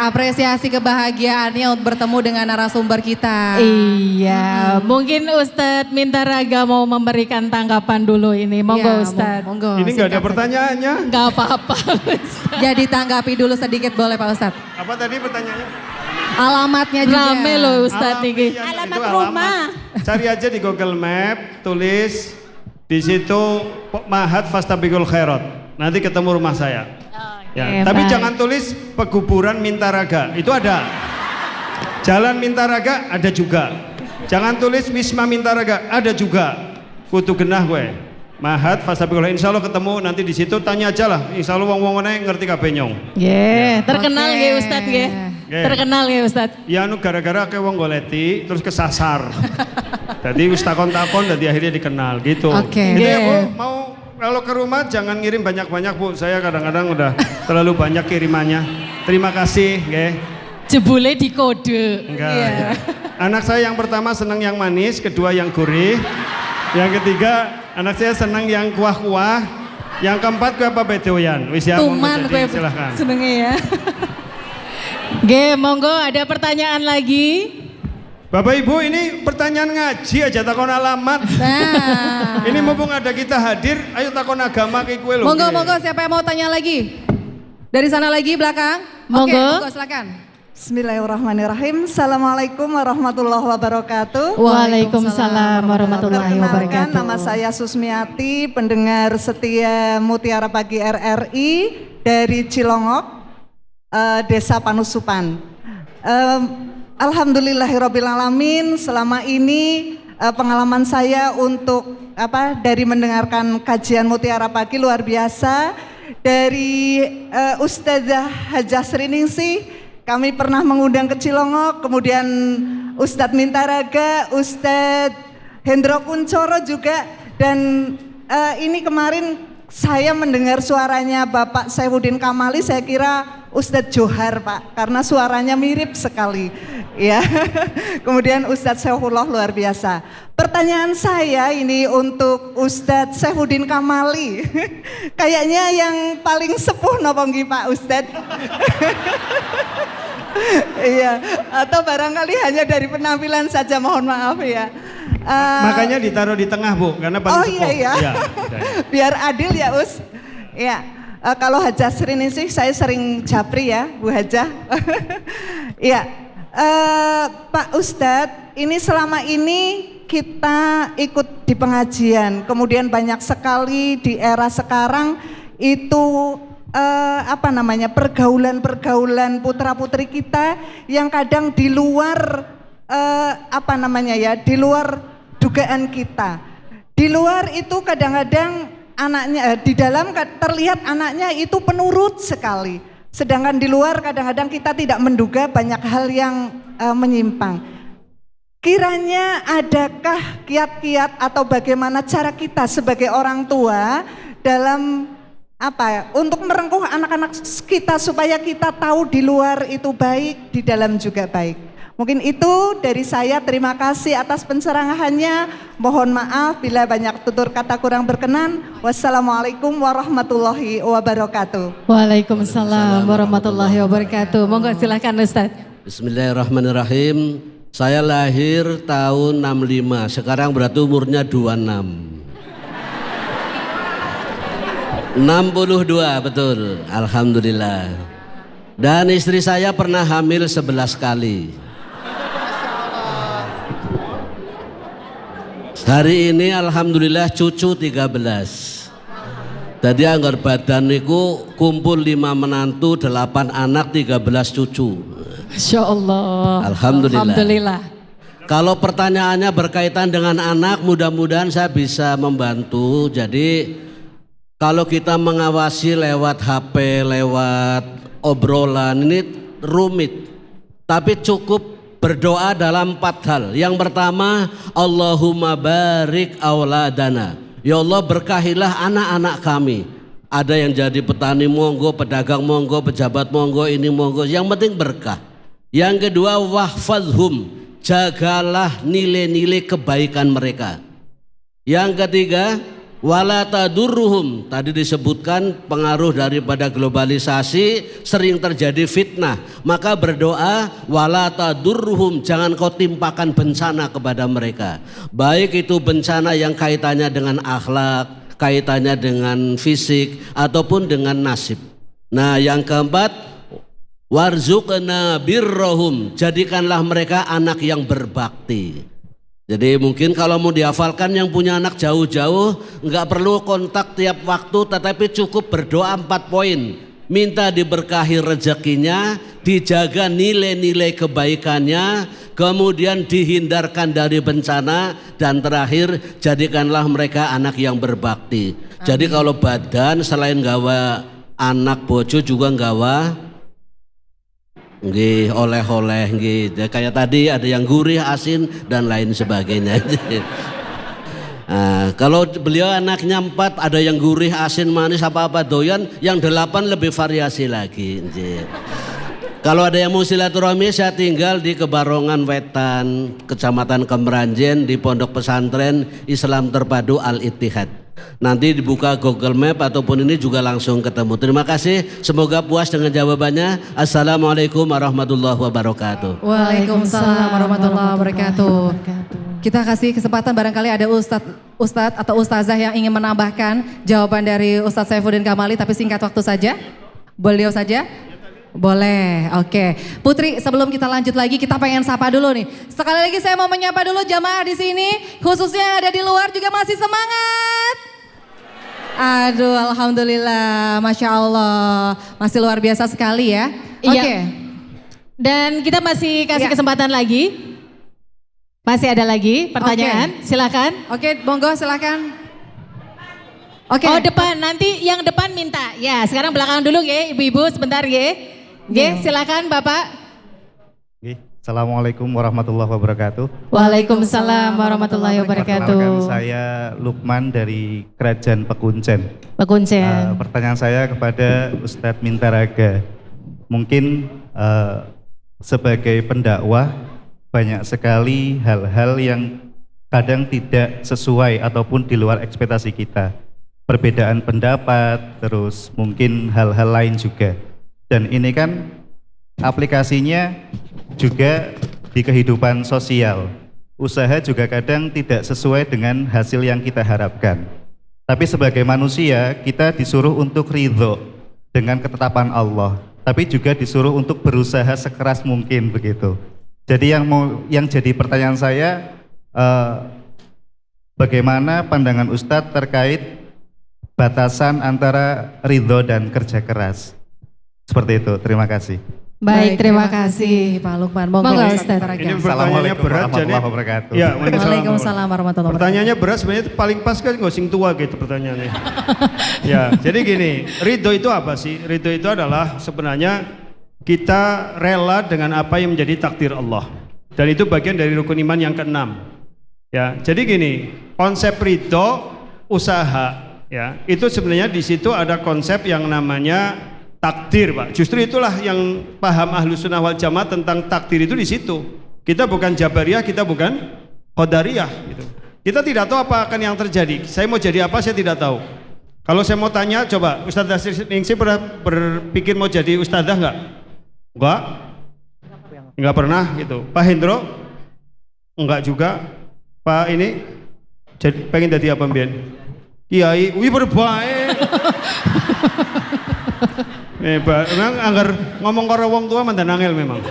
apresiasi kebahagiaannya untuk bertemu dengan narasumber kita. Iya, mungkin Ustadz Mintaraga mau memberikan tanggapan dulu ini. Monggo Ustadz. Monggo. Ini nggak ada pertanyaannya. Nggak apa-apa. Jadi tanggapi dulu sedikit boleh Pak Ustadz. Apa tadi pertanyaannya? Alamatnya juga. Rame loh Ustadz ini. Alamat rumah. Cari aja di Google Map, tulis di situ Mahat Fastabiqul Khairat. Nanti ketemu rumah saya. Ya, tapi jangan tulis Peguburan Mintaraga. Itu ada. Jalan Mintaraga ada juga. Jangan tulis Wisma Mintaraga, ada juga. Kutu genah gue. Mahat Fastabiqul Khairat. Insya Allah ketemu nanti di situ, tanya aja lah. Insya Allah wong-wongnya ngerti kabeh nyong. Terkenal ya Ustadz ya. Terkenal ya Ustadz. Ya gara-gara ke wong goleti terus kesasar. Jadi wis takon-takon jadi akhirnya dikenal gitu. Oke. Gitu ya Bu, mau kalau ke rumah jangan ngirim banyak-banyak Bu, saya kadang-kadang udah terlalu banyak kirimannya. Terima kasih, nggih. Jebule di kode. Enggak. Ya. Anak saya yang pertama senang yang manis, kedua yang gurih. Yang ketiga, anak saya senang yang kuah-kuah. Yang keempat kue apa bedoyan? Wis ya, Tuman kue silahkan. senengnya ya. Oke, monggo ada pertanyaan lagi. Bapak Ibu, ini pertanyaan ngaji aja takon alamat. Nah. Ini mumpung ada kita hadir, ayo takon agama ke kue lho. Monggo siapa yang mau tanya lagi? Dari sana lagi belakang. Monggo. Oke, monggo silakan. Bismillahirrahmanirrahim. Assalamualaikum warahmatullahi wabarakatuh. Waalaikumsalam warahmatullahi wabarakatuh. Nama saya Susmiati, pendengar setia Mutiara Pagi RRI dari Cilongok, Desa Panusupan. Alhamdulillahirrabbilalamin, selama ini pengalaman saya untuk dari mendengarkan kajian Mutiara Pagi luar biasa. Dari Ustazah Hajah Sriningsih, kami pernah mengundang ke Cilongok, kemudian Ustadz Mintaraga, Ustadz Hendro Kuncoro juga, dan ini kemarin saya mendengar suaranya Bapak Saifuddin Kamali, saya kira Ustadz Johar Pak, karena suaranya mirip sekali. Ya, kemudian Ustadz Saifullah luar biasa. Pertanyaan saya ini untuk Ustadz Saifuddin Kamali, kayaknya yang paling sepuh nopo nggih Pak Ustadz? Iya, atau barangkali hanya dari penampilan saja, mohon maaf ya. Makanya ditaruh di tengah Bu, karena paling sepuh. Iya. Biar adil ya Us. Ya, kalau Hajah Sriningsih saya sering japri ya Bu Hajah. Iya, Pak Ustadz, ini selama ini kita ikut di pengajian, kemudian banyak sekali di era sekarang itu pergaulan putra-putri kita yang kadang di luar di luar dugaan kita. Di luar itu kadang-kadang anaknya di dalam terlihat anaknya itu penurut sekali. Sedangkan di luar kadang-kadang kita tidak menduga banyak hal yang menyimpang. Kiranya adakah kiat-kiat atau bagaimana cara kita sebagai orang tua dalam untuk merengkuh anak-anak kita supaya kita tahu di luar itu baik, di dalam juga baik. Mungkin itu dari saya, terima kasih atas pencerahannya. Mohon maaf bila banyak tutur kata kurang berkenan. Wassalamualaikum warahmatullahi wabarakatuh. Waalaikumsalam warahmatullahi wabarakatuh. Monggo silahkan Ustaz. Bismillahirrahmanirrahim. Saya lahir tahun 65, sekarang berarti umurnya 26. 62 betul, alhamdulillah. Dan istri saya pernah hamil 11 kali. Hari ini alhamdulillah cucu 13. Tadi anggar badan niku kumpul 5 menantu, 8 anak, 13 cucu. Masya Allah. Alhamdulillah. Kalau pertanyaannya berkaitan dengan anak, mudah-mudahan saya bisa membantu. Jadi kalau kita mengawasi lewat HP, lewat obrolan ini rumit. Tapi cukup berdoa dalam 4 hal. Yang pertama, Allahumma barik auladana. Ya Allah, berkahilah anak-anak kami. Ada yang jadi petani monggo, pedagang monggo, pejabat monggo, ini monggo. Yang penting berkah. Yang kedua, wahfadhum. Jagalah nilai-nilai kebaikan mereka. Yang ketiga, wala tadurruhum. Tadi disebutkan pengaruh daripada globalisasi sering terjadi fitnah. Maka berdoa wala tadurruhum, jangan kau timpakan bencana kepada mereka. Baik itu bencana yang kaitannya dengan akhlak, kaitannya dengan fisik ataupun dengan nasib. Nah, yang keempat, warzuqna birrohum, jadikanlah mereka anak yang berbakti. Jadi mungkin kalau mau dihafalkan yang punya anak jauh-jauh nggak perlu kontak tiap waktu, tetapi cukup berdoa 4 poin. Minta diberkahi rezekinya, dijaga nilai-nilai kebaikannya, kemudian dihindarkan dari bencana, dan terakhir jadikanlah mereka anak yang berbakti. Amin. Jadi kalau badan selain gawa anak bojo juga gawa nggih, oleh-oleh nggih. Kayak tadi ada yang gurih, asin dan lain sebagainya. Nah, kalau beliau anaknya 4, ada yang gurih, asin, manis, apa-apa doyan, yang 8 lebih variasi lagi. Kalau ada yang mau silaturahmi, saya tinggal di Kebarongan Wetan, Kecamatan Kemeranjen, di Pondok Pesantren Islam Terpadu Al-Ittihad. Nanti dibuka Google Map ataupun ini juga langsung ketemu. Terima kasih, semoga puas dengan jawabannya. Assalamualaikum warahmatullahi wabarakatuh. Waalaikumsalam warahmatullahi wabarakatuh. Kita kasih kesempatan barangkali ada Ustadz atau Ustazah yang ingin menambahkan jawaban dari Ustadz Saifuddin Kamali, tapi singkat waktu saja. Beliau saja? Boleh, oke. Putri, sebelum kita lanjut lagi, kita pengen sapa dulu nih. Sekali lagi saya mau menyapa dulu jamaah di sini, khususnya yang ada di luar juga masih semangat. Aduh, alhamdulillah, masya Allah, masih luar biasa sekali ya. Iya. Oke. Dan kita masih kasih kesempatan lagi. Masih ada lagi pertanyaan, silakan. Oke, monggo silakan. Oke. Oh depan, nanti yang depan minta. Ya, sekarang belakang dulu ya, ibu-ibu sebentar ya. Ya, silakan Bapak. Assalamualaikum warahmatullahi wabarakatuh. Waalaikumsalam warahmatullahi wabarakatuh. Perkenalkan, saya Lukman dari Kerajaan Pekuncen. Pekuncen. Pertanyaan saya kepada Ustadz Mintaraga. Mungkin sebagai pendakwah banyak sekali hal-hal yang kadang tidak sesuai ataupun di luar ekspektasi kita. Perbedaan pendapat, terus mungkin hal-hal lain juga. Dan ini kan aplikasinya juga di kehidupan sosial. Usaha juga kadang tidak sesuai dengan hasil yang kita harapkan. Tapi sebagai manusia kita disuruh untuk ridho dengan ketetapan Allah. Tapi juga disuruh untuk berusaha sekeras mungkin begitu. Jadi yang jadi pertanyaan saya, bagaimana pandangan Ustadz terkait batasan antara ridho dan kerja keras? Seperti itu, terima kasih. Baik, terima kasih Pak Lukman. Monggo Ustaz. Ini pertanyaannya berat jadi. Ya, Waalaikumsalam warahmatullahi wabarakatuh. Pertanyaannya berat sebenarnya itu paling pas kan nggak sing tua gitu pertanyaannya. Ya, jadi gini, ridho itu apa sih? Ridho itu adalah sebenarnya kita rela dengan apa yang menjadi takdir Allah. Dan itu bagian dari rukun iman yang ke-6. Ya, jadi gini, konsep ridho usaha ya, itu sebenarnya di situ ada konsep yang namanya takdir, Pak. Justru itulah yang paham Ahlus Sunnah wal Jamaah tentang takdir itu di situ. Kita bukan Jabariyah, kita bukan Qadariyah gitu. Kita tidak tahu apa akan yang terjadi. Saya mau jadi apa saya tidak tahu. Kalau saya mau tanya, coba Ustadzah Ningsih pernah berpikir mau jadi ustadzah enggak? Enggak pernah gitu. Pak Hendro? Enggak juga. Pak ini pengen jadi apa mbien? Kiai, wih berbaik. Memang anggar ngomong karo wong tua mantan angel memang.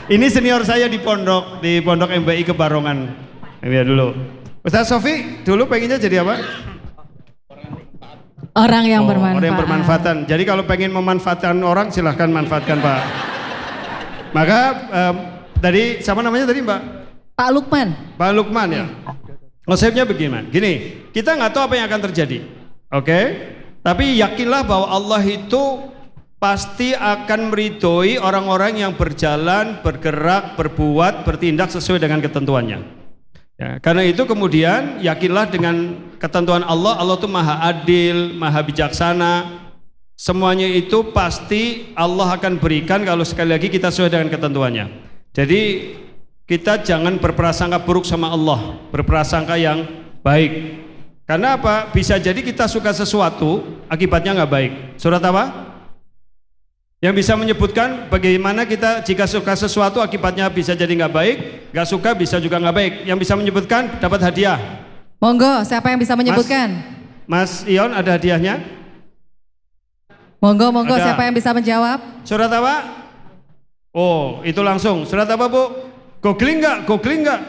Ini senior saya di pondok MBI Kebarongan. Lihat dulu. Ustaz Sofi dulu pengennya jadi apa? Orang yang bermanfaat. Orang yang bermanfaatan. Jadi kalau pengen memanfaatkan orang silahkan manfaatkan Pak. Maka tadi siapa namanya tadi Mbak? Pak Lukman. Pak Lukman ya. Konsepnya begini, gini, kita nggak tahu apa yang akan terjadi, oke? Tapi yakinlah bahwa Allah itu pasti akan meridhoi orang-orang yang berjalan, bergerak, berbuat, bertindak sesuai dengan ketentuannya. Ya, karena itu kemudian yakinlah dengan ketentuan Allah, Allah itu maha adil, maha bijaksana. Semuanya itu pasti Allah akan berikan kalau sekali lagi kita sesuai dengan ketentuannya. Jadi kita jangan berprasangka buruk sama Allah, berprasangka yang baik. Karena apa? Bisa jadi kita suka sesuatu, akibatnya nggak baik. Surat apa? Yang bisa menyebutkan bagaimana kita jika suka sesuatu akibatnya bisa jadi nggak baik, nggak suka bisa juga nggak baik. Yang bisa menyebutkan dapat hadiah. Monggo, siapa yang bisa menyebutkan? Mas Ion ada hadiahnya? Monggo, Ada. siapa yang bisa menjawab? Surat apa? Oh, itu langsung. Surat apa Bu? Googling nggak? Googling nggak?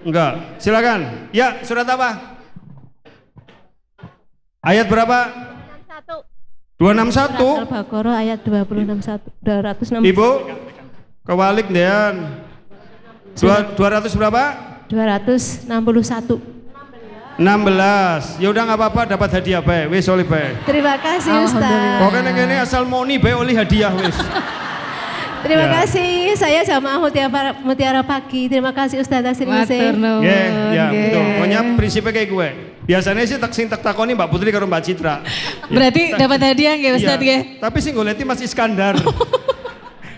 Enggak. Silakan. Ya, surat apa? Ayat berapa? 261. Al-Baqarah ayat 261. Ibu, kewalik Dean. 200 berapa? 261. 16. Ya udah nggak apa-apa, dapat hadiah bae. Wis oleh bae. Terima kasih Ustaz. Pokoknya ini asal moni bae oleh hadiah wis. Terima Ya. kasih, saya jamaah Mutiara Pagi. Terima kasih Ustazah Sriningsih. Ya, betul. Pokoknya prinsipnya kayak gue. Biasanya sih tak takoni Mbak Putri karo Mbak Citra. Berarti dapat hadiah nggih Ustaz Iya, nggih? tapi sing goleti Mas Iskandar.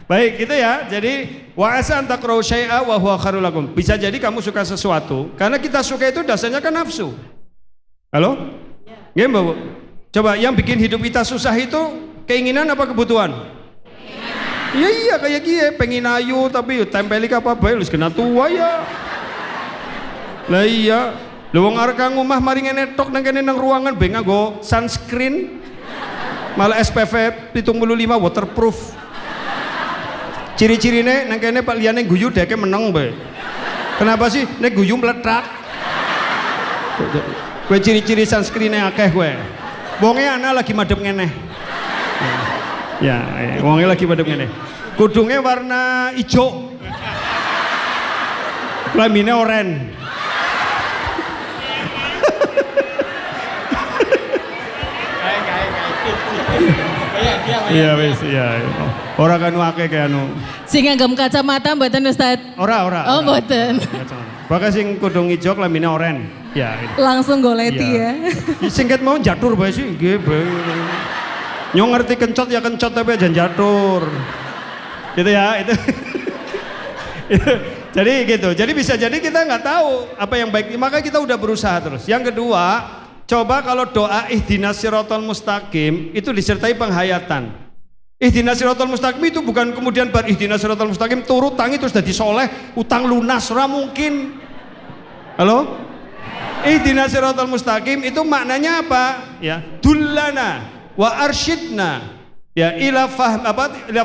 Baik, gitu ya. Jadi wa asa an takrahu syai'a wa huwa khairul lakum. Bisa jadi kamu suka sesuatu karena kita suka itu dasarnya kan nafsu. Halo? Nggih, Mbak Bu. Coba yang bikin hidup kita susah itu keinginan apa kebutuhan? Iya kayak gini, pengen ayu tapi tempeli ke apa bae wis kena tua ya. Lah iya, lho wong arek kang omah mari ngene tok nang kene nang ruangan be nganggo sunscreen. Malah SPF 75 waterproof. Ciri-cirine nang kene Pak liyane guyu deke meneng bae. Kenapa sih nek guyu meledak? Kowe ciri-ciri sunscreen-e akeh kowe. Wonge ana lagi madhep ngene. Ya, wongnya lagi pada ngene. Kudungnya warna hijau. Kelaminnya oranye. Iya wis, iya. Ora kanu akeh kayak anu. Sing ngagem kacamata mboten Ustaz? Ora. Oh, mboten. Bakal sing kudung hijau kelaminnya oranye. Ya. Langsung goleti ya. Singkat mau jatur bae sih, nggih bae. Nyong ngerti kencot ya kencot tapi aja jatur. Gitu ya, itu. Jadi gitu. Jadi bisa jadi kita nggak tahu apa yang baik. Maka kita udah berusaha terus. Yang kedua, coba kalau doa ihdinas siratal mustaqim itu disertai penghayatan. Ihdinas siratal mustaqim itu bukan kemudian bar ihdinas siratal mustaqim turut tangi terus jadi soleh, utang lunas, ora mungkin. Halo? Ihdinas siratal mustaqim itu maknanya apa? Ya, dullana wa arsyidna ya ila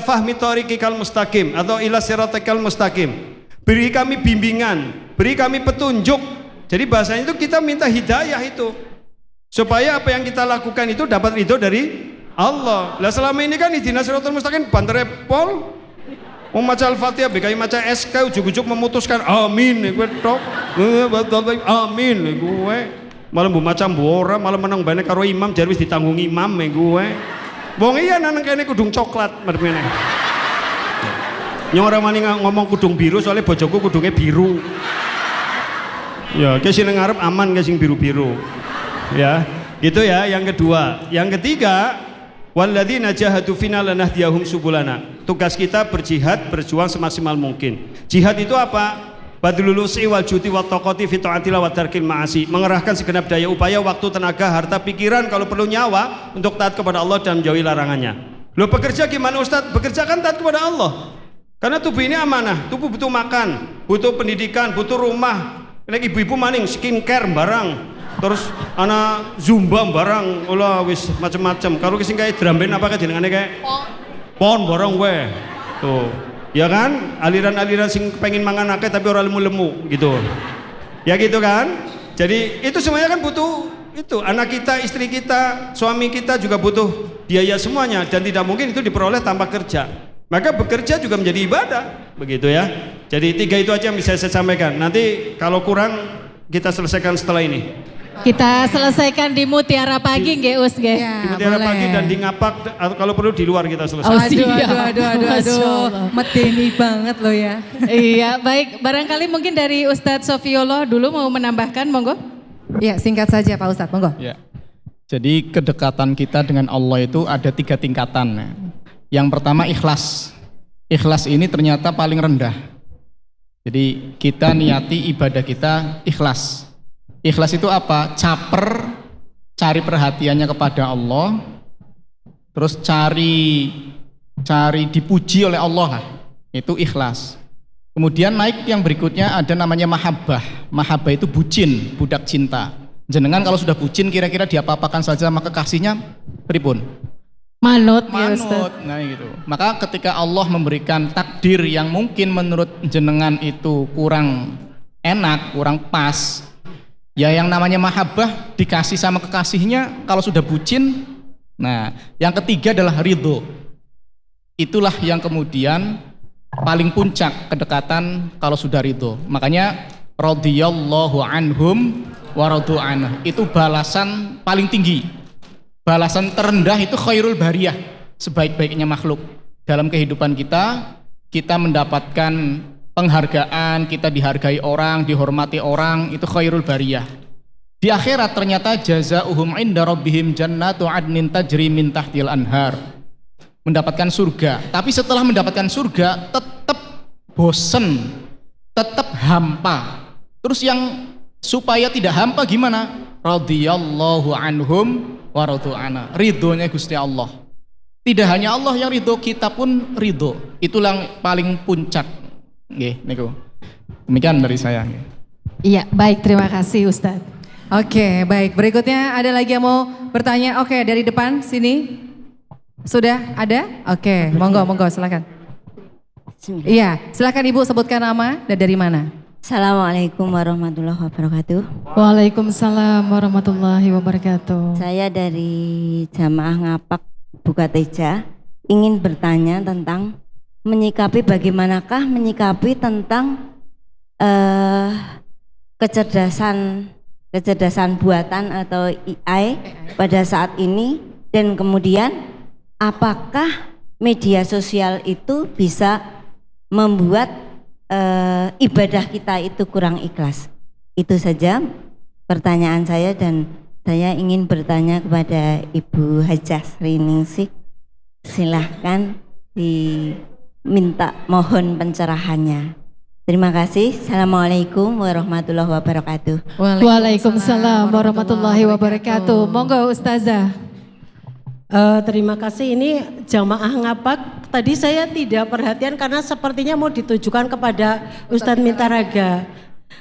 fahmi tariqikal mustaqim atau ila siratikal mustaqim. Beri kami bimbingan, beri kami petunjuk. Jadi bahasanya itu kita minta hidayah itu supaya apa yang kita lakukan itu dapat ridho dari Allah. Lah selama ini kan ihdinas siratal mustaqim bantere pol mau maca Al-Fatihah bekai maca SK ujug-ujug memutuskan amin gue tok amin gue malah mbok maca ora malah menang banyak karo imam jadi wis ditanggung imam gue. Wong iya nang kene kudung coklat madhep ngene. Nyong ora wani ngomong kudung biru soalnya bojoku kudungnya biru. Ya, ke sing ngarep aman ke sing biru-biru. Ya, gitu ya yang kedua. Yang ketiga, walladzina jahadu fina lanahdiyahum subulana. Tugas kita berjihad, berjuang semaksimal mungkin. Jihad itu apa? Badlul us'i wal judi wat taqati fi ta'atillah wa tarkil ma'asi. Mengerahkan segenap daya upaya, waktu, tenaga, harta, pikiran, kalau perlu nyawa untuk taat kepada Allah dan menjauhi larangannya. Lo bekerja gimana Ustadz? Bekerja kan taat kepada Allah. Karena tubuh ini amanah, tubuh butuh makan, butuh pendidikan, butuh rumah. Lagi ibu-ibu maning skincare barang. Terus anak zumba barang, olah wis macam-macam. Kalau kesing kayak drum band apa jenengane kayak pon barang we. Tuh. Ya kan, aliran-aliran sing pengen mangan akeh tapi orang lemu-lemu gitu. Ya gitu kan. Jadi itu semuanya kan butuh itu. Anak kita, istri kita, suami kita juga butuh biaya semuanya dan tidak mungkin itu diperoleh tanpa kerja. Maka bekerja juga menjadi ibadah, begitu ya. Jadi 3 itu aja yang bisa saya sampaikan. Nanti kalau kurang kita selesaikan setelah ini. Kita selesaikan di Mutiara Pagi nggih Us nggih. Di Mutiara Pagi dan di Ngapak atau kalau perlu di luar kita selesai. Aduh. Medeni banget loh ya. Iya, baik. Barangkali mungkin dari Ustadz Sofiolo dulu mau menambahkan, monggo. Ya, singkat saja Pak Ustadz, monggo. Ya. Jadi kedekatan kita dengan Allah itu ada 3 tingkatan. Yang pertama ikhlas. Ikhlas ini ternyata paling rendah. Jadi kita niati ibadah kita ikhlas. Ikhlas itu apa? Caper, cari perhatiannya kepada Allah, terus cari dipuji oleh Allah lah. Itu ikhlas. Kemudian naik yang berikutnya ada namanya mahabbah. Mahabbah itu bucin, budak cinta. Jenengan kalau sudah bucin kira-kira diapa-apakan saja maka kasihnya pripun? Manut. Nah gitu. Maka ketika Allah memberikan takdir yang mungkin menurut jenengan itu kurang enak, kurang pas, ya yang namanya mahabbah dikasih sama kekasihnya kalau sudah bucin. Nah yang ketiga adalah ridho. Itulah yang kemudian paling puncak kedekatan kalau sudah ridho. Makanya radhiyallahu anhum wa radu anhu, itu balasan paling tinggi. Balasan terendah itu khairul bariyah, sebaik-baiknya makhluk. Dalam kehidupan kita kita mendapatkan penghargaan, kita dihargai orang, dihormati orang, itu khairul bariyah. Di akhirat ternyata jazaohum inda rabbihim jannatu adnin tajri min tahtil anhar. Mendapatkan surga. Tapi setelah mendapatkan surga tetap bosen, tetap hampa. Terus yang supaya tidak hampa gimana? Radhiyallahu anhum wa radu ana. Ridhonya Gusti Allah. Tidak hanya Allah yang ridho, kita pun ridho. Itulah yang paling puncak. Nggih, niku. Demikian dari saya. Iya, baik, terima kasih Ustadz. Oke, baik. Berikutnya ada lagi yang mau bertanya? Oke, dari depan sini. Sudah ada? Oke, monggo silakan. Iya, silakan Ibu sebutkan nama dan dari mana? Assalamualaikum warahmatullahi wabarakatuh. Waalaikumsalam warahmatullahi wabarakatuh. Saya dari Jamaah Ngapak Bukateja ingin bertanya tentang bagaimanakah menyikapi tentang kecerdasan buatan atau AI pada saat ini, dan kemudian apakah media sosial itu bisa membuat ibadah kita itu kurang ikhlas. Itu saja pertanyaan saya, dan saya ingin bertanya kepada Ibu Hajah Sriningsih. Silahkan diminta mohon pencerahannya. Terima kasih. Assalamualaikum warahmatullahi wabarakatuh. Waalaikumsalam warahmatullahi wabarakatuh. Monggo Ustazah. Terima kasih. Ini Jamaah Ngapak. Tadi saya tidak perhatian karena sepertinya mau ditujukan kepada Ustadz Mintaraga.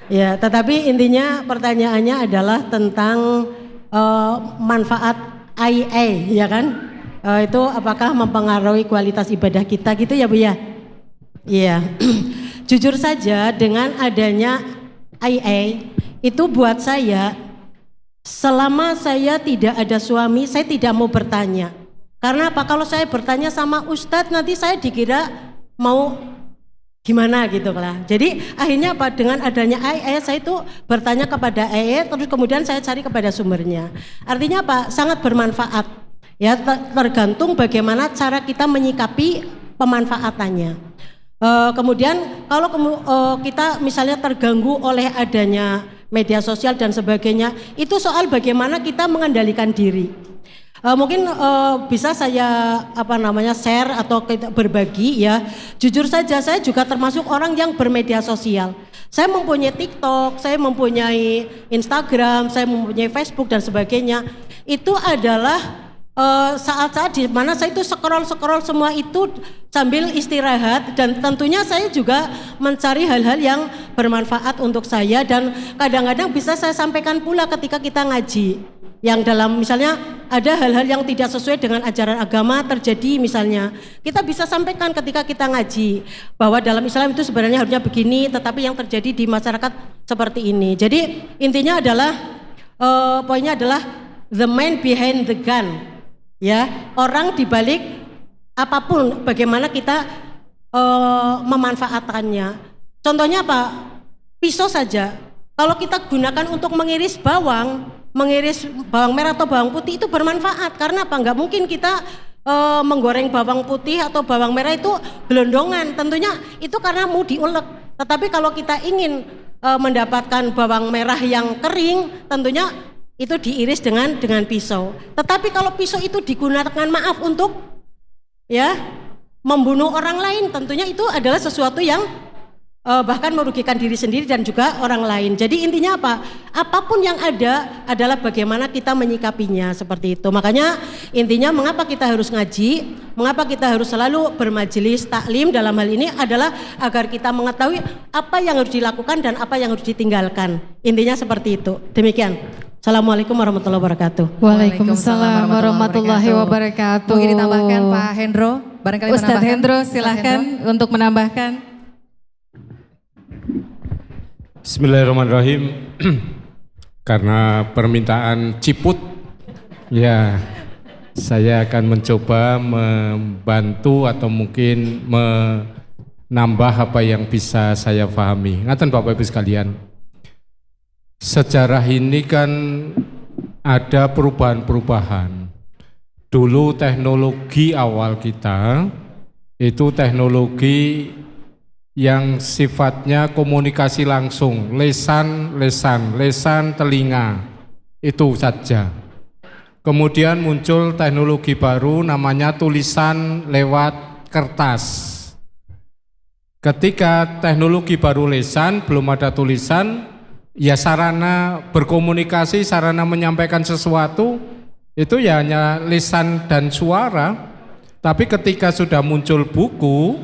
Ya, tetapi intinya pertanyaannya adalah tentang manfaat AI, ya kan? Itu apakah mempengaruhi kualitas ibadah kita gitu ya Bu ya? Iya. Jujur saja dengan adanya AI itu buat saya, selama saya tidak ada suami, saya tidak mau bertanya. Karena apa? Kalau saya bertanya sama Ustadz nanti saya dikira mau gimana gitu lah. Jadi akhirnya apa? Dengan adanya AI saya itu bertanya kepada AI, terus kemudian saya cari kepada sumbernya. Artinya apa? Sangat bermanfaat. Ya, tergantung bagaimana cara kita menyikapi pemanfaatannya. Kemudian kalau kita misalnya terganggu oleh adanya media sosial dan sebagainya, itu soal bagaimana kita mengendalikan diri. Mungkin bisa saya share atau kita berbagi ya. Jujur saja saya juga termasuk orang yang bermedia sosial. Saya mempunyai TikTok, saya mempunyai Instagram, saya mempunyai Facebook dan sebagainya. Itu adalah saat-saat di mana saya itu scroll semua itu sambil istirahat, dan tentunya saya juga mencari hal-hal yang bermanfaat untuk saya, dan kadang-kadang bisa saya sampaikan pula ketika kita ngaji. Yang dalam misalnya ada hal-hal yang tidak sesuai dengan ajaran agama terjadi misalnya, kita bisa sampaikan ketika kita ngaji bahwa dalam Islam itu sebenarnya harusnya begini, tetapi yang terjadi di masyarakat seperti ini. Jadi intinya adalah poinnya adalah the man behind the gun. Ya, orang dibalik apapun, bagaimana kita memanfaatkannya. Contohnya apa? Pisau saja. Kalau kita gunakan untuk mengiris bawang merah atau bawang putih itu bermanfaat. Karena apa? Nggak mungkin kita menggoreng bawang putih atau bawang merah itu gelondongan. Tentunya itu karena mau diulek. Tetapi kalau kita ingin mendapatkan bawang merah yang kering, tentunya itu diiris dengan pisau. Tetapi kalau pisau itu digunakan untuk membunuh orang lain, tentunya itu adalah sesuatu yang bahkan merugikan diri sendiri dan juga orang lain. Jadi intinya apa? Apapun yang ada adalah bagaimana kita menyikapinya, seperti itu. Makanya intinya mengapa kita harus ngaji, mengapa kita harus selalu bermajelis taklim dalam hal ini adalah agar kita mengetahui apa yang harus dilakukan dan apa yang harus ditinggalkan. Intinya seperti itu. Demikian. Assalamualaikum warahmatullahi wabarakatuh. Waalaikumsalam warahmatullahi wabarakatuh. Mungkin ditambahkan Pak Hendro, barangkali Ustadz Hendro silahkan untuk menambahkan. Bismillahirrahmanirrahim. Karena permintaan Ciput, ya saya akan mencoba membantu atau mungkin menambah apa yang bisa saya pahami. Ngaten Bapak Ibu sekalian. Sejarah ini kan ada perubahan-perubahan. Dulu teknologi awal kita Itu teknologi yang sifatnya komunikasi langsung, lesan telinga, itu saja. Kemudian muncul teknologi baru namanya tulisan lewat kertas. Ketika teknologi baru lesan, belum ada tulisan, ya sarana berkomunikasi, sarana menyampaikan sesuatu itu ya hanya lisan dan suara. Tapi ketika sudah muncul buku,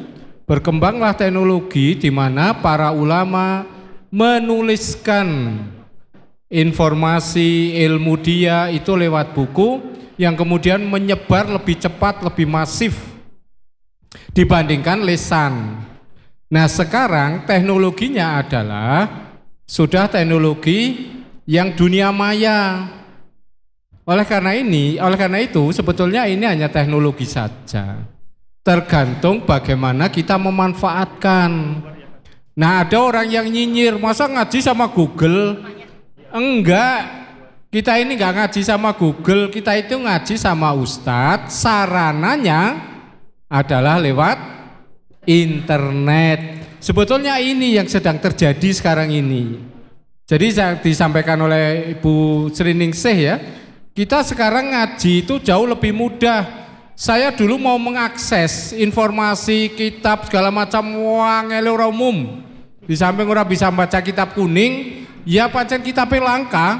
berkembanglah teknologi di mana para ulama menuliskan informasi ilmu dia itu lewat buku yang kemudian menyebar lebih cepat, lebih masif dibandingkan lisan. Nah, sekarang teknologinya adalah sudah teknologi yang dunia maya. Oleh karena itu sebetulnya ini hanya teknologi saja. Tergantung bagaimana kita memanfaatkan. Nah, ada orang yang nyinyir, masa ngaji sama Google? Enggak, kita ini enggak ngaji sama Google, kita itu ngaji sama Ustadz, sarananya adalah lewat internet. Sebetulnya ini yang sedang terjadi sekarang ini. Jadi disampaikan oleh Ibu Sriningsih ya, kita sekarang ngaji itu jauh lebih mudah. Saya dulu mau mengakses informasi kitab segala macam wangele ora umum. Di samping ora bisa baca kitab kuning, ya pancen kitabnya langka.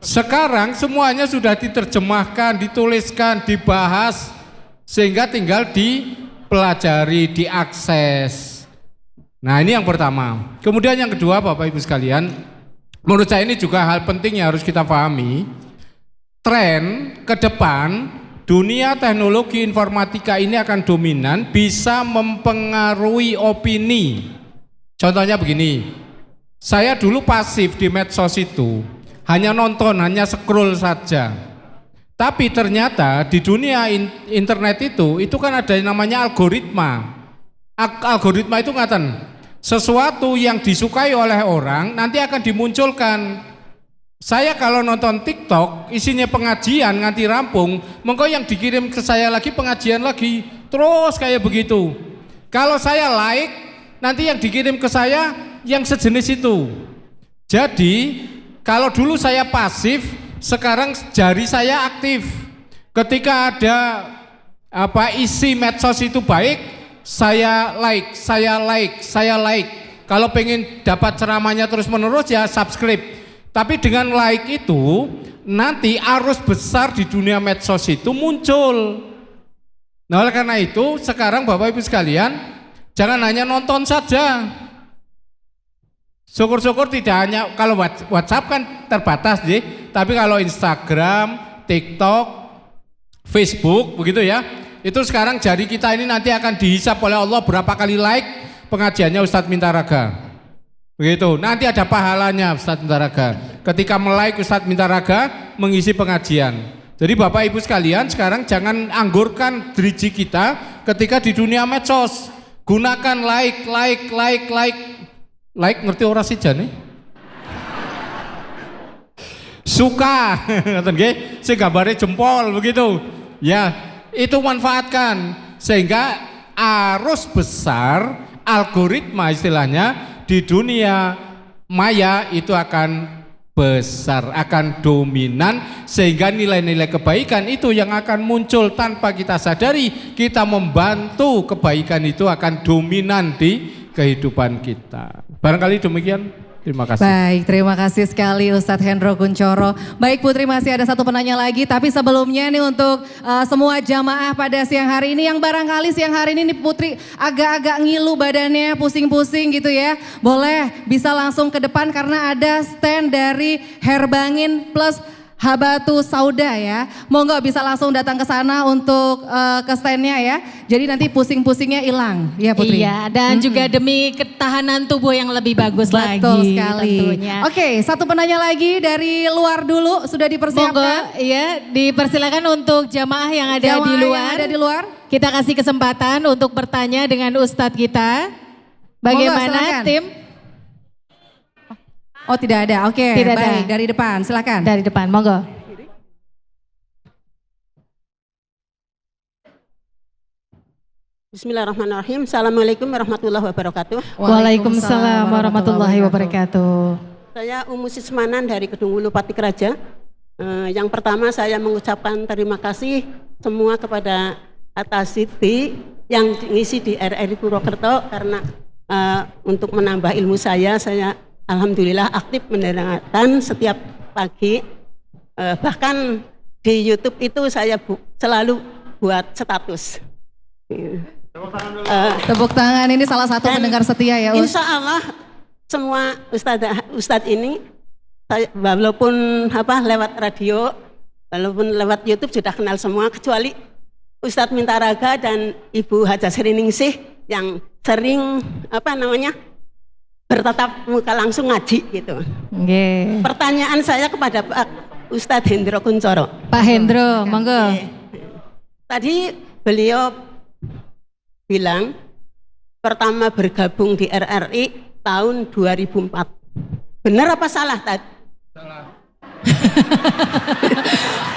Sekarang semuanya sudah diterjemahkan, dituliskan, dibahas, sehingga tinggal dipelajari, diakses. Nah, ini yang pertama. Kemudian yang kedua, Bapak Ibu sekalian, menurut saya ini juga hal penting yang harus kita pahami. Tren ke depan dunia teknologi informatika ini akan dominan, bisa mempengaruhi opini. Contohnya begini, saya dulu pasif di medsos itu, hanya nonton, hanya scroll saja. Tapi ternyata di dunia internet itu kan ada yang namanya algoritma. Algoritma itu ngaten, sesuatu yang disukai oleh orang nanti akan dimunculkan. Saya kalau nonton TikTok isinya pengajian nganti rampung, mengko yang dikirim ke saya lagi pengajian lagi, terus kayak begitu. Kalau saya like, nanti yang dikirim ke saya yang sejenis itu. Jadi kalau dulu saya pasif, sekarang jari saya aktif. Ketika ada isi medsos itu baik, saya like. Kalau pengen dapat ceramahnya terus menerus ya subscribe. Tapi dengan like itu nanti arus besar di dunia medsos itu muncul. Nah, oleh karena itu sekarang Bapak Ibu sekalian, jangan hanya nonton saja. Syukur-syukur tidak hanya, kalau WhatsApp kan terbatas sih, tapi kalau Instagram, TikTok, Facebook begitu ya, itu sekarang jari kita ini nanti akan dihisap oleh Allah berapa kali like pengajiannya Ustadz Mintaraga. Begitu, nanti ada pahalanya Ustadz Mintaraga. Ketika melike Ustadz Mintaraga mengisi pengajian. Jadi Bapak Ibu sekalian, sekarang jangan anggurkan driji kita ketika di dunia medsos. Gunakan like. Like ngerti ora sih jane? Suka, ngoten nggih, sing gambare jempol begitu. Ya, itu manfaatkan sehingga arus besar algoritma istilahnya di dunia maya itu akan besar, akan dominan, sehingga nilai-nilai kebaikan itu yang akan muncul tanpa kita sadari. Kita membantu kebaikan itu akan dominan di kehidupan kita. Barangkali demikian. Terima kasih. Baik, terima kasih sekali Ustadz Hendro Kuncoro. Baik Putri, masih ada satu penanya lagi, tapi sebelumnya nih untuk semua jamaah pada siang hari ini yang barangkali siang hari ini nih Putri agak-agak ngilu badannya, pusing-pusing gitu ya. Boleh bisa langsung ke depan karena ada stand dari Herbangin plus Habatus Sauda ya. Monggo bisa langsung datang ke sana untuk ke standnya ya. Jadi nanti pusing-pusingnya hilang ya Putri. Iya, dan juga demi ketahanan tubuh yang lebih bagus lagi. Betul sekali. Tentunya. Oke, satu penanya lagi dari luar dulu, sudah dipersiapkan. Monggo, iya, dipersilakan untuk jamaah yang ada di luar. Kita kasih kesempatan untuk bertanya dengan Ustadz kita. Bagaimana tim? Oh tidak ada, oke. Tidak Baik, ada. dari depan, silakan. Dari depan, monggo. Bismillahirrahmanirrahim. Assalamualaikum warahmatullahi wabarakatuh. Waalaikumsalam warahmatullahi wabarakatuh. Saya Umu Sismanan dari Kedung Wulu Patik Raja. Yang pertama saya mengucapkan terima kasih semua kepada atas Siti yang ngisi di RRI Purwokerto karena untuk menambah ilmu saya alhamdulillah aktif mendengarkan setiap pagi. Bahkan di YouTube itu saya selalu buat status. Tepuk tangan, ini salah satu pendengar setia ya, Us. Insya Allah semua Ustadz ini walaupun lewat radio, walaupun lewat YouTube sudah kenal semua kecuali Ustadz Mintaraga dan Ibu Hajah Sriningsih yang sering bertatap muka langsung ngaji gitu. Okay. Pertanyaan saya kepada Pak Ustadz Hendro Kuncoro. Pak Hendro, monggo. Tadi beliau bilang pertama bergabung di RRI tahun 2004. Benar apa salah tadi? Salah.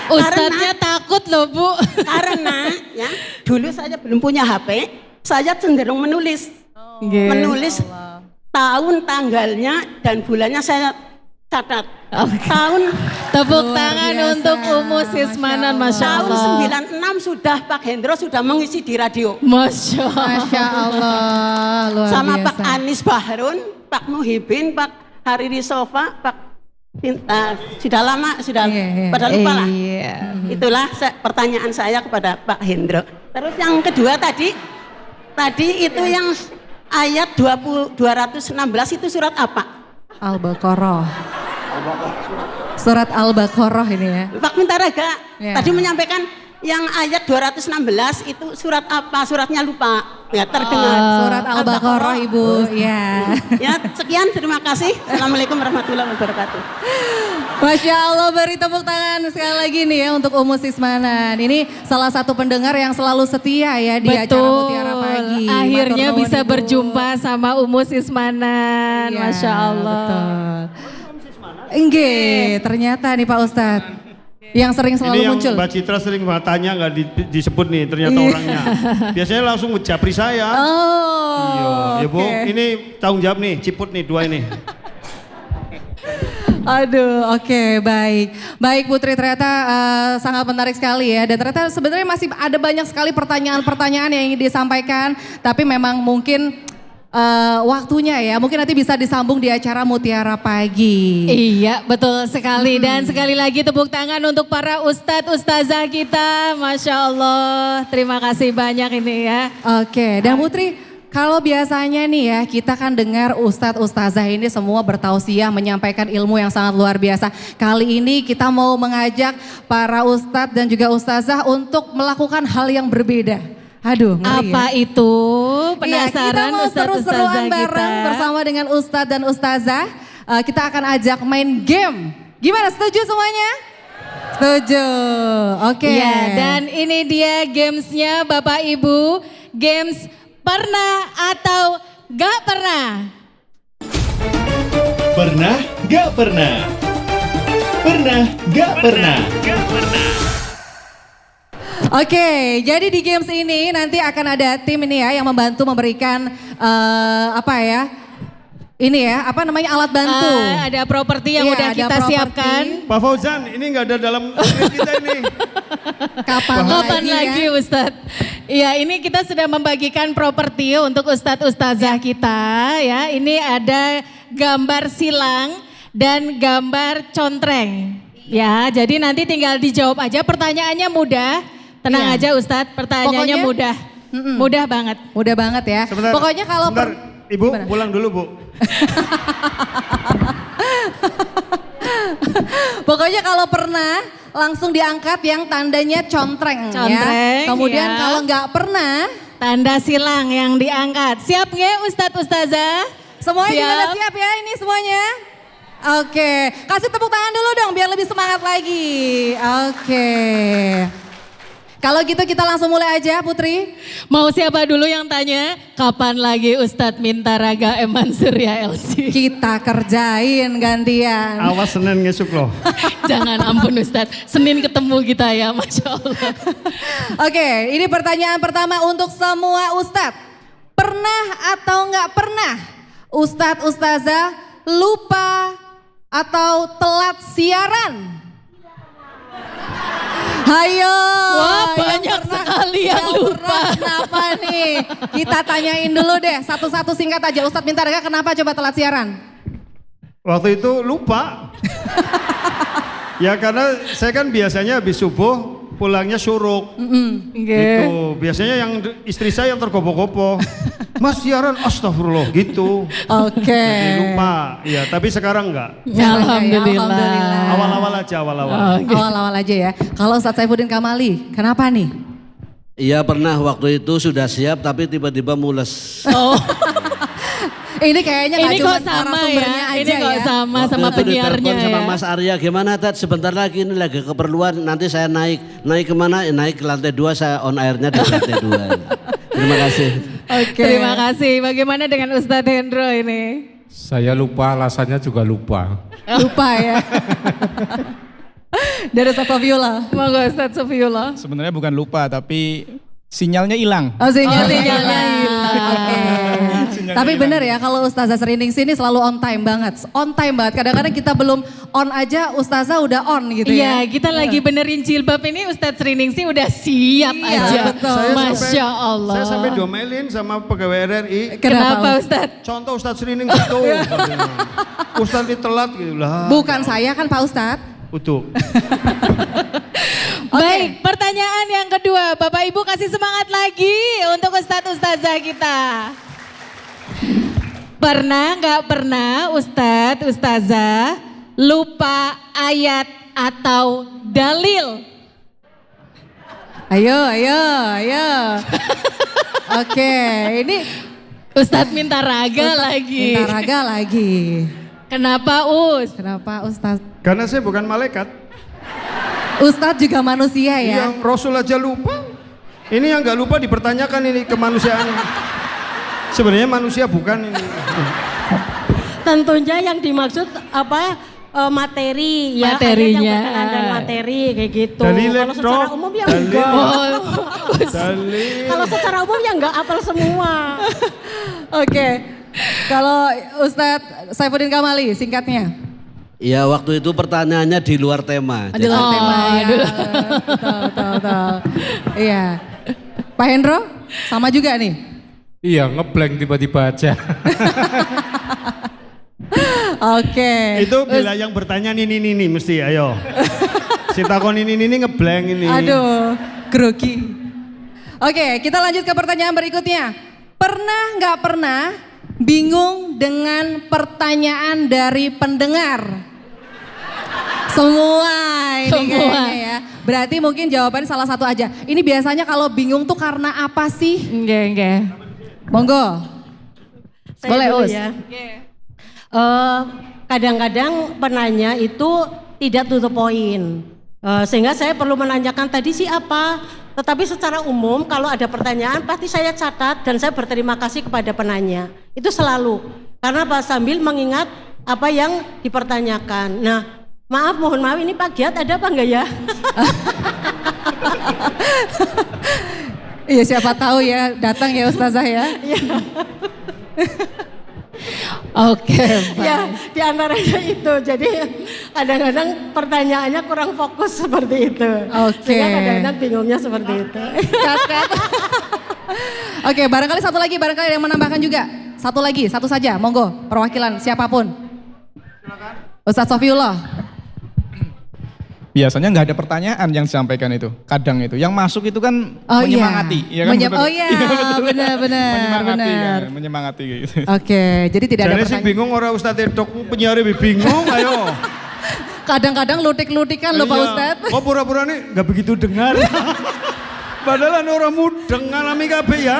Ustadznya takut loh Bu. Karena ya dulu saya belum punya HP, saya cenderung menulis. Menulis tahun, tanggalnya dan bulannya saya catat. Tahun tepuk tangan untuk Umu Sismanan, Masya Allah. Tahun 96 sudah Pak Hendro sudah mengisi di radio. Masya Allah, luar sama biasa. Pak Anis Bahrun, Pak Muhibin, Pak Hariri Sofa, Pak sudah lama, sudah pada lupa lah. Itulah pertanyaan saya kepada Pak Hendro. Terus yang kedua tadi itu yang ayat 216 itu surat apa? Al-Baqarah. Surat Al-Baqarah ini ya. Pak Mintaraga tadi menyampaikan yang ayat 216 itu surat apa? Suratnya lupa. Ya terdengar. Surat Al-Baqarah Ibu. Ya. Ya, sekian terima kasih. Assalamualaikum warahmatullahi wabarakatuh. Masya Allah, beri tepuk tangan sekali lagi nih ya untuk Umu Sismanan. Ini salah satu pendengar yang selalu setia ya di acara Mutiara Pagi. Akhirnya Matur nuwun, bisa Ibu. berjumpa sama Umu Sismanan. Ya, Masya Allah. Betul. Enggak, ternyata nih Pak Ustadz. Yang sering selalu Ini yang muncul. Mbak Citra sering tanya nggak disebut nih ternyata orangnya. Biasanya langsung japri saya. Oh. Iya, Bu. Ini tanggung jawab nih, Ciput nih dua ini. Aduh, oke, baik. Baik Putri, ternyata sangat menarik sekali ya. Dan ternyata sebenarnya masih ada banyak sekali pertanyaan-pertanyaan yang ingin disampaikan. Tapi memang mungkin waktunya ya, mungkin nanti bisa disambung di acara Mutiara Pagi. Iya, betul sekali. Dan sekali lagi tepuk tangan untuk para ustadz ustazah kita. Masya Allah, terima kasih banyak ini ya. Oke, dan Putri, kalau biasanya nih ya, kita kan dengar ustadz ustazah ini semua bertausiah menyampaikan ilmu yang sangat luar biasa. Kali ini kita mau mengajak para ustadz dan juga ustazah untuk melakukan hal yang berbeda. Aduh, ngeri Apa ya. itu? Iya, kita Penasaran mau ustadz-ustazah seru-seruan kita. bareng bersama dengan ustadz dan ustazah. Kita akan ajak main game. Gimana, setuju semuanya? Setuju, oke. Ya, dan ini dia gamesnya Bapak Ibu. Games pernah atau gak pernah? Pernah, gak pernah. Pernah, gak pernah. Oke, jadi di games ini nanti akan ada tim ini ya yang membantu memberikan alat bantu. Ada properti yang Iya, udah ada kita properti. siapkan. Pak Fauzan, ini nggak ada dalam skrip kita ini. Kapan lagi ya? Ustadz? Iya, ini kita sudah membagikan properti untuk ustadz ustazah kita ya. Ini ada gambar silang dan gambar contreng. Ya, jadi nanti tinggal dijawab aja. Pertanyaannya mudah. Tenang Iya. aja Ustadz, pertanyaannya Pokoknya- mudah. Mudah banget. Mudah banget ya. Sebentar, Pokoknya kalau sebentar. Ibu Gimana? pulang dulu Bu. Pokoknya kalau pernah langsung diangkat yang tandanya contreng, Contreng, ya. Kemudian ya. kalau nggak pernah, Tanda silang yang diangkat. Siap nggak Ustadz Ustazah? semuanya gimana, Siap. siap ya ini semuanya? Oke, kasih tepuk tangan dulu dong biar lebih semangat lagi. Oke. Kalau gitu kita langsung mulai aja Putri. Mau siapa dulu yang tanya? Kapan lagi Ustadz minta raga Eman Surya LC? Kita kerjain gantian. Awas Senin ngesuk loh. Jangan ampun Ustadz, Senin ketemu kita ya, Masya Allah. Oke, ini pertanyaan pertama untuk semua Ustadz. Pernah atau nggak pernah Ustadz Ustazah lupa atau telat siaran? Hayo. Wah banyak sekali yang lupa. Kenapa nih? Kita tanyain dulu deh, satu-satu singkat aja. Ustadz minta raga kenapa coba telat siaran? Waktu itu lupa. Ya karena saya kan biasanya habis subuh pulangnya syuruk. Gitu. Biasanya yang istri saya yang tergopoh-gopoh. Mas siaran, astagfirullah gitu. Oke. Jadi lupa. Ya tapi sekarang enggak. Alhamdulillah. Awal-awal aja, awal-awal. Awal-awal aja ya. Kalau Ustadz Saifuddin Kamali, kenapa nih? Iya pernah waktu itu sudah siap tapi tiba-tiba mules. Oh. Ini kayaknya nggak cuma narasumbernya aja ini kok ya. sama Waktu sama itu penyiarnya ditelepon sama ya. Mas Arya, gimana Tat sebentar lagi ini lagi keperluan, nanti saya naik kemana? Naik ke lantai 2, saya on airnya di lantai 2. Terima kasih. Oke. Terima kasih. Bagaimana dengan Ustadz Hendro ini? Saya lupa, alasannya juga lupa. Lupa ya. Dari Ustadz Sofiullah. Monggo Ustadz Sofiullah. Sebenarnya bukan lupa tapi sinyalnya hilang. Oh sinyalnya hilang. Oke. Tapi benar ya kalau Ustazah Serining sini selalu on time banget. On time banget. Kadang-kadang kita belum on aja Ustazah udah on gitu ya. Iya kita lagi benerin jilbab ini Ustadz Serining sih udah siap aja. Betul. Masya Allah. Saya sampai diomelin sama pegawai RRI. Kenapa Ustadz? Contoh Ustadz Serining gitu. Ustadz ini telat gitu lah. Bukan saya kan Pak Ustadz. Untuk. Baik, pertanyaan yang kedua, Bapak Ibu kasih semangat lagi untuk Ustadz Ustazah kita. Pernah nggak pernah Ustadz Ustazah lupa ayat atau dalil? Ayo. Oke, ini Ustadz minta raga lagi. Minta raga lagi. Kenapa Us? Kenapa Ustadz? Karena saya bukan malaikat. Ustadz juga manusia ya? Yang Rasul aja lupa. Ini yang nggak lupa dipertanyakan ini kemanusiaan. Sebenarnya manusia bukan ini. Tentunya yang dimaksud apa materi ya, materinya. ayat yang berkenaan dengan materi kayak gitu. Kalau secara umum ya dalil. enggak. Dalil. Kalau secara umum ya enggak apal semua. Oke. Kalau Ustadz Saifuddin Kamali singkatnya. Ya waktu itu pertanyaannya di luar tema. Di luar tema ya. Betul. Iya. Pak Hendro sama juga nih. Iya ngeblank tiba-tiba aja. Oke. Itu bila yang bertanya ini mesti ayo. Si takon ini ngeblank ini. Aduh, grogi. Oke, kita lanjut ke pertanyaan berikutnya. Pernah nggak pernah bingung dengan pertanyaan dari pendengar? Semua ini kayaknya ya. Berarti mungkin jawabannya salah satu aja. Ini biasanya kalau bingung tuh karena apa sih? Enggak. Monggo. Saya Boleh dulu Us. ya. Kadang-kadang penanya itu tidak to the point. Sehingga saya perlu menanyakan tadi sih apa. Tetapi secara umum kalau ada pertanyaan pasti saya catat dan saya berterima kasih kepada penanya. Itu selalu. Karena Pak sambil mengingat apa yang dipertanyakan. Nah, mohon maaf ini Pak Giat ada apa enggak ya? Iya siapa tahu ya datang ya Ustazah ya. Oke. Ya di antaranya itu. Jadi kadang-kadang pertanyaannya kurang fokus seperti itu. Oke. Sehingga kadang-kadang bingungnya seperti itu. Oke, barangkali satu lagi, barangkali ada yang menambahkan juga. Satu lagi, satu saja, monggo perwakilan siapapun. Ustadz Sofiullah. Biasanya nggak ada pertanyaan yang disampaikan itu, kadang itu. Yang masuk itu kan menyemangati. Iya. Ya kan, Oh iya, benar. Menyemangati gitu. Oke, jadi tidak ada pertanyaan. Jadi sih bingung orang Ustadz Edok penyiar bingung, ayo. Kadang-kadang lutik-lutikan loh Pak Ustadz. Oh pura-pura nih nggak begitu dengar. Padahal orang mudeng ngalami kabeh ya.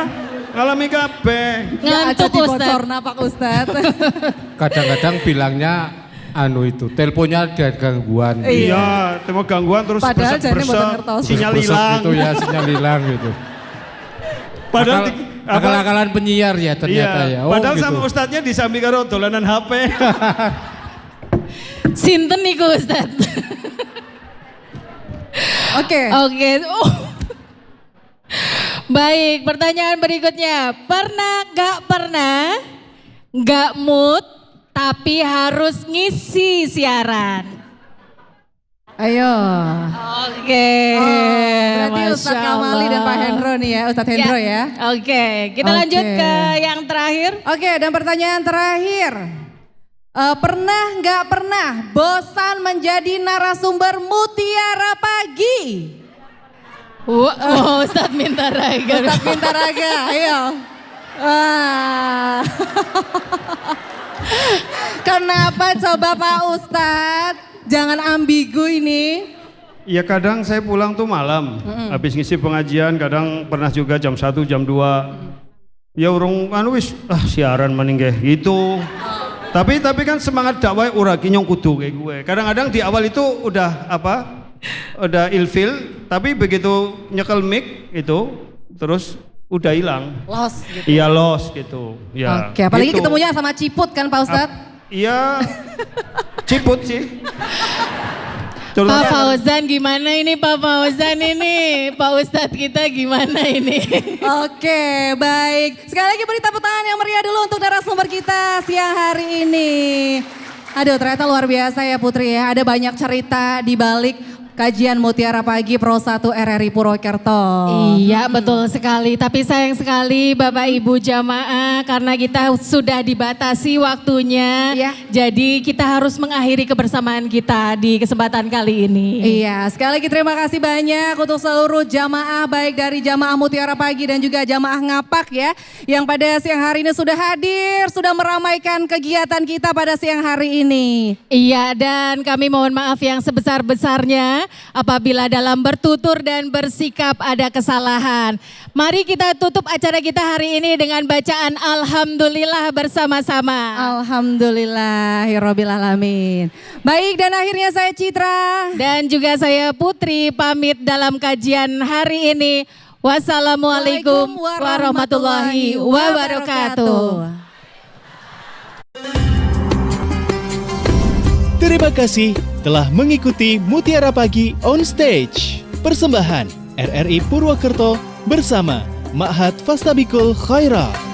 Ngalami kabeh. Ngantuk Ustadz. Pak Ustadz. Kadang-kadang bilangnya teleponnya ada gangguan. Iya, temu gangguan terus Padahal jane mboten ngertos. sinyal hilang. Itu ya, sinyal hilang gitu. Padahal akal-akalan penyiar ya ternyata iya, ya. Oh, padahal gitu. sama ustadznya disambi karo dolanan HP. Sinten niku Ustaz? Oke. Oke. Oh. Baik, pertanyaan berikutnya. Pernah nggak mood tapi harus ngisi siaran? Ayo. Oke. Berarti Ustadz Masya Kamali dan Pak Allah. Hendro nih ya, Ustadz Hendro ya. Oke, kita lanjut ke yang terakhir. Oke, dan pertanyaan terakhir. Pernah nggak pernah bosan menjadi narasumber Mutiara Pagi? Oh, Ustadz Mintaraga. Ustadz Mintaraga, ayo. Kenapa coba Pak Ustadz? Jangan ambigu ini. Ya kadang saya pulang tuh malam, habis ngisi pengajian, kadang pernah juga jam 1, jam 2. Ya urung wis siaran meninggal gitu. Tapi kan semangat dakwah ora kinyong kudu kayak gue. Kadang-kadang di awal itu udah udah ilfil, tapi begitu nyekel mic itu terus udah hilang. Lost gitu. Iya lost gitu. Ya. Oke, apalagi gitu. ketemunya sama Ciput kan Pak Ustadz? Iya, Ciput sih. Pak Fauzan gimana ini Pak Fauzan ini? Pak Ustadz kita gimana ini? Oke, baik. Sekali lagi beri tepuk tangan yang meriah dulu untuk narasumber kita siang hari ini. Aduh, ternyata luar biasa ya Putri ya. Ada banyak cerita di balik kajian Mutiara Pagi Pro 1 RRI Purwokerto. Iya betul sekali, tapi sayang sekali Bapak Ibu jamaah karena kita sudah dibatasi waktunya. Jadi kita harus mengakhiri kebersamaan kita di kesempatan kali ini. Iya, sekali lagi terima kasih banyak untuk seluruh jamaah baik dari jamaah Mutiara Pagi dan juga jamaah Ngapak ya. Yang pada siang hari ini sudah hadir, sudah meramaikan kegiatan kita pada siang hari ini. Iya, dan kami mohon maaf yang sebesar-besarnya apabila dalam bertutur dan bersikap ada kesalahan. Mari kita tutup acara kita hari ini dengan bacaan Alhamdulillah bersama-sama. Alhamdulillahirabbil alamin. Baik, dan akhirnya saya Citra dan juga saya Putri pamit dalam kajian hari ini. Wassalamualaikum warahmatullahi wabarakatuh. Terima kasih telah mengikuti Mutiara Pagi on Stage. Persembahan RRI Purwokerto bersama Ma'had Fastabikul Khairat.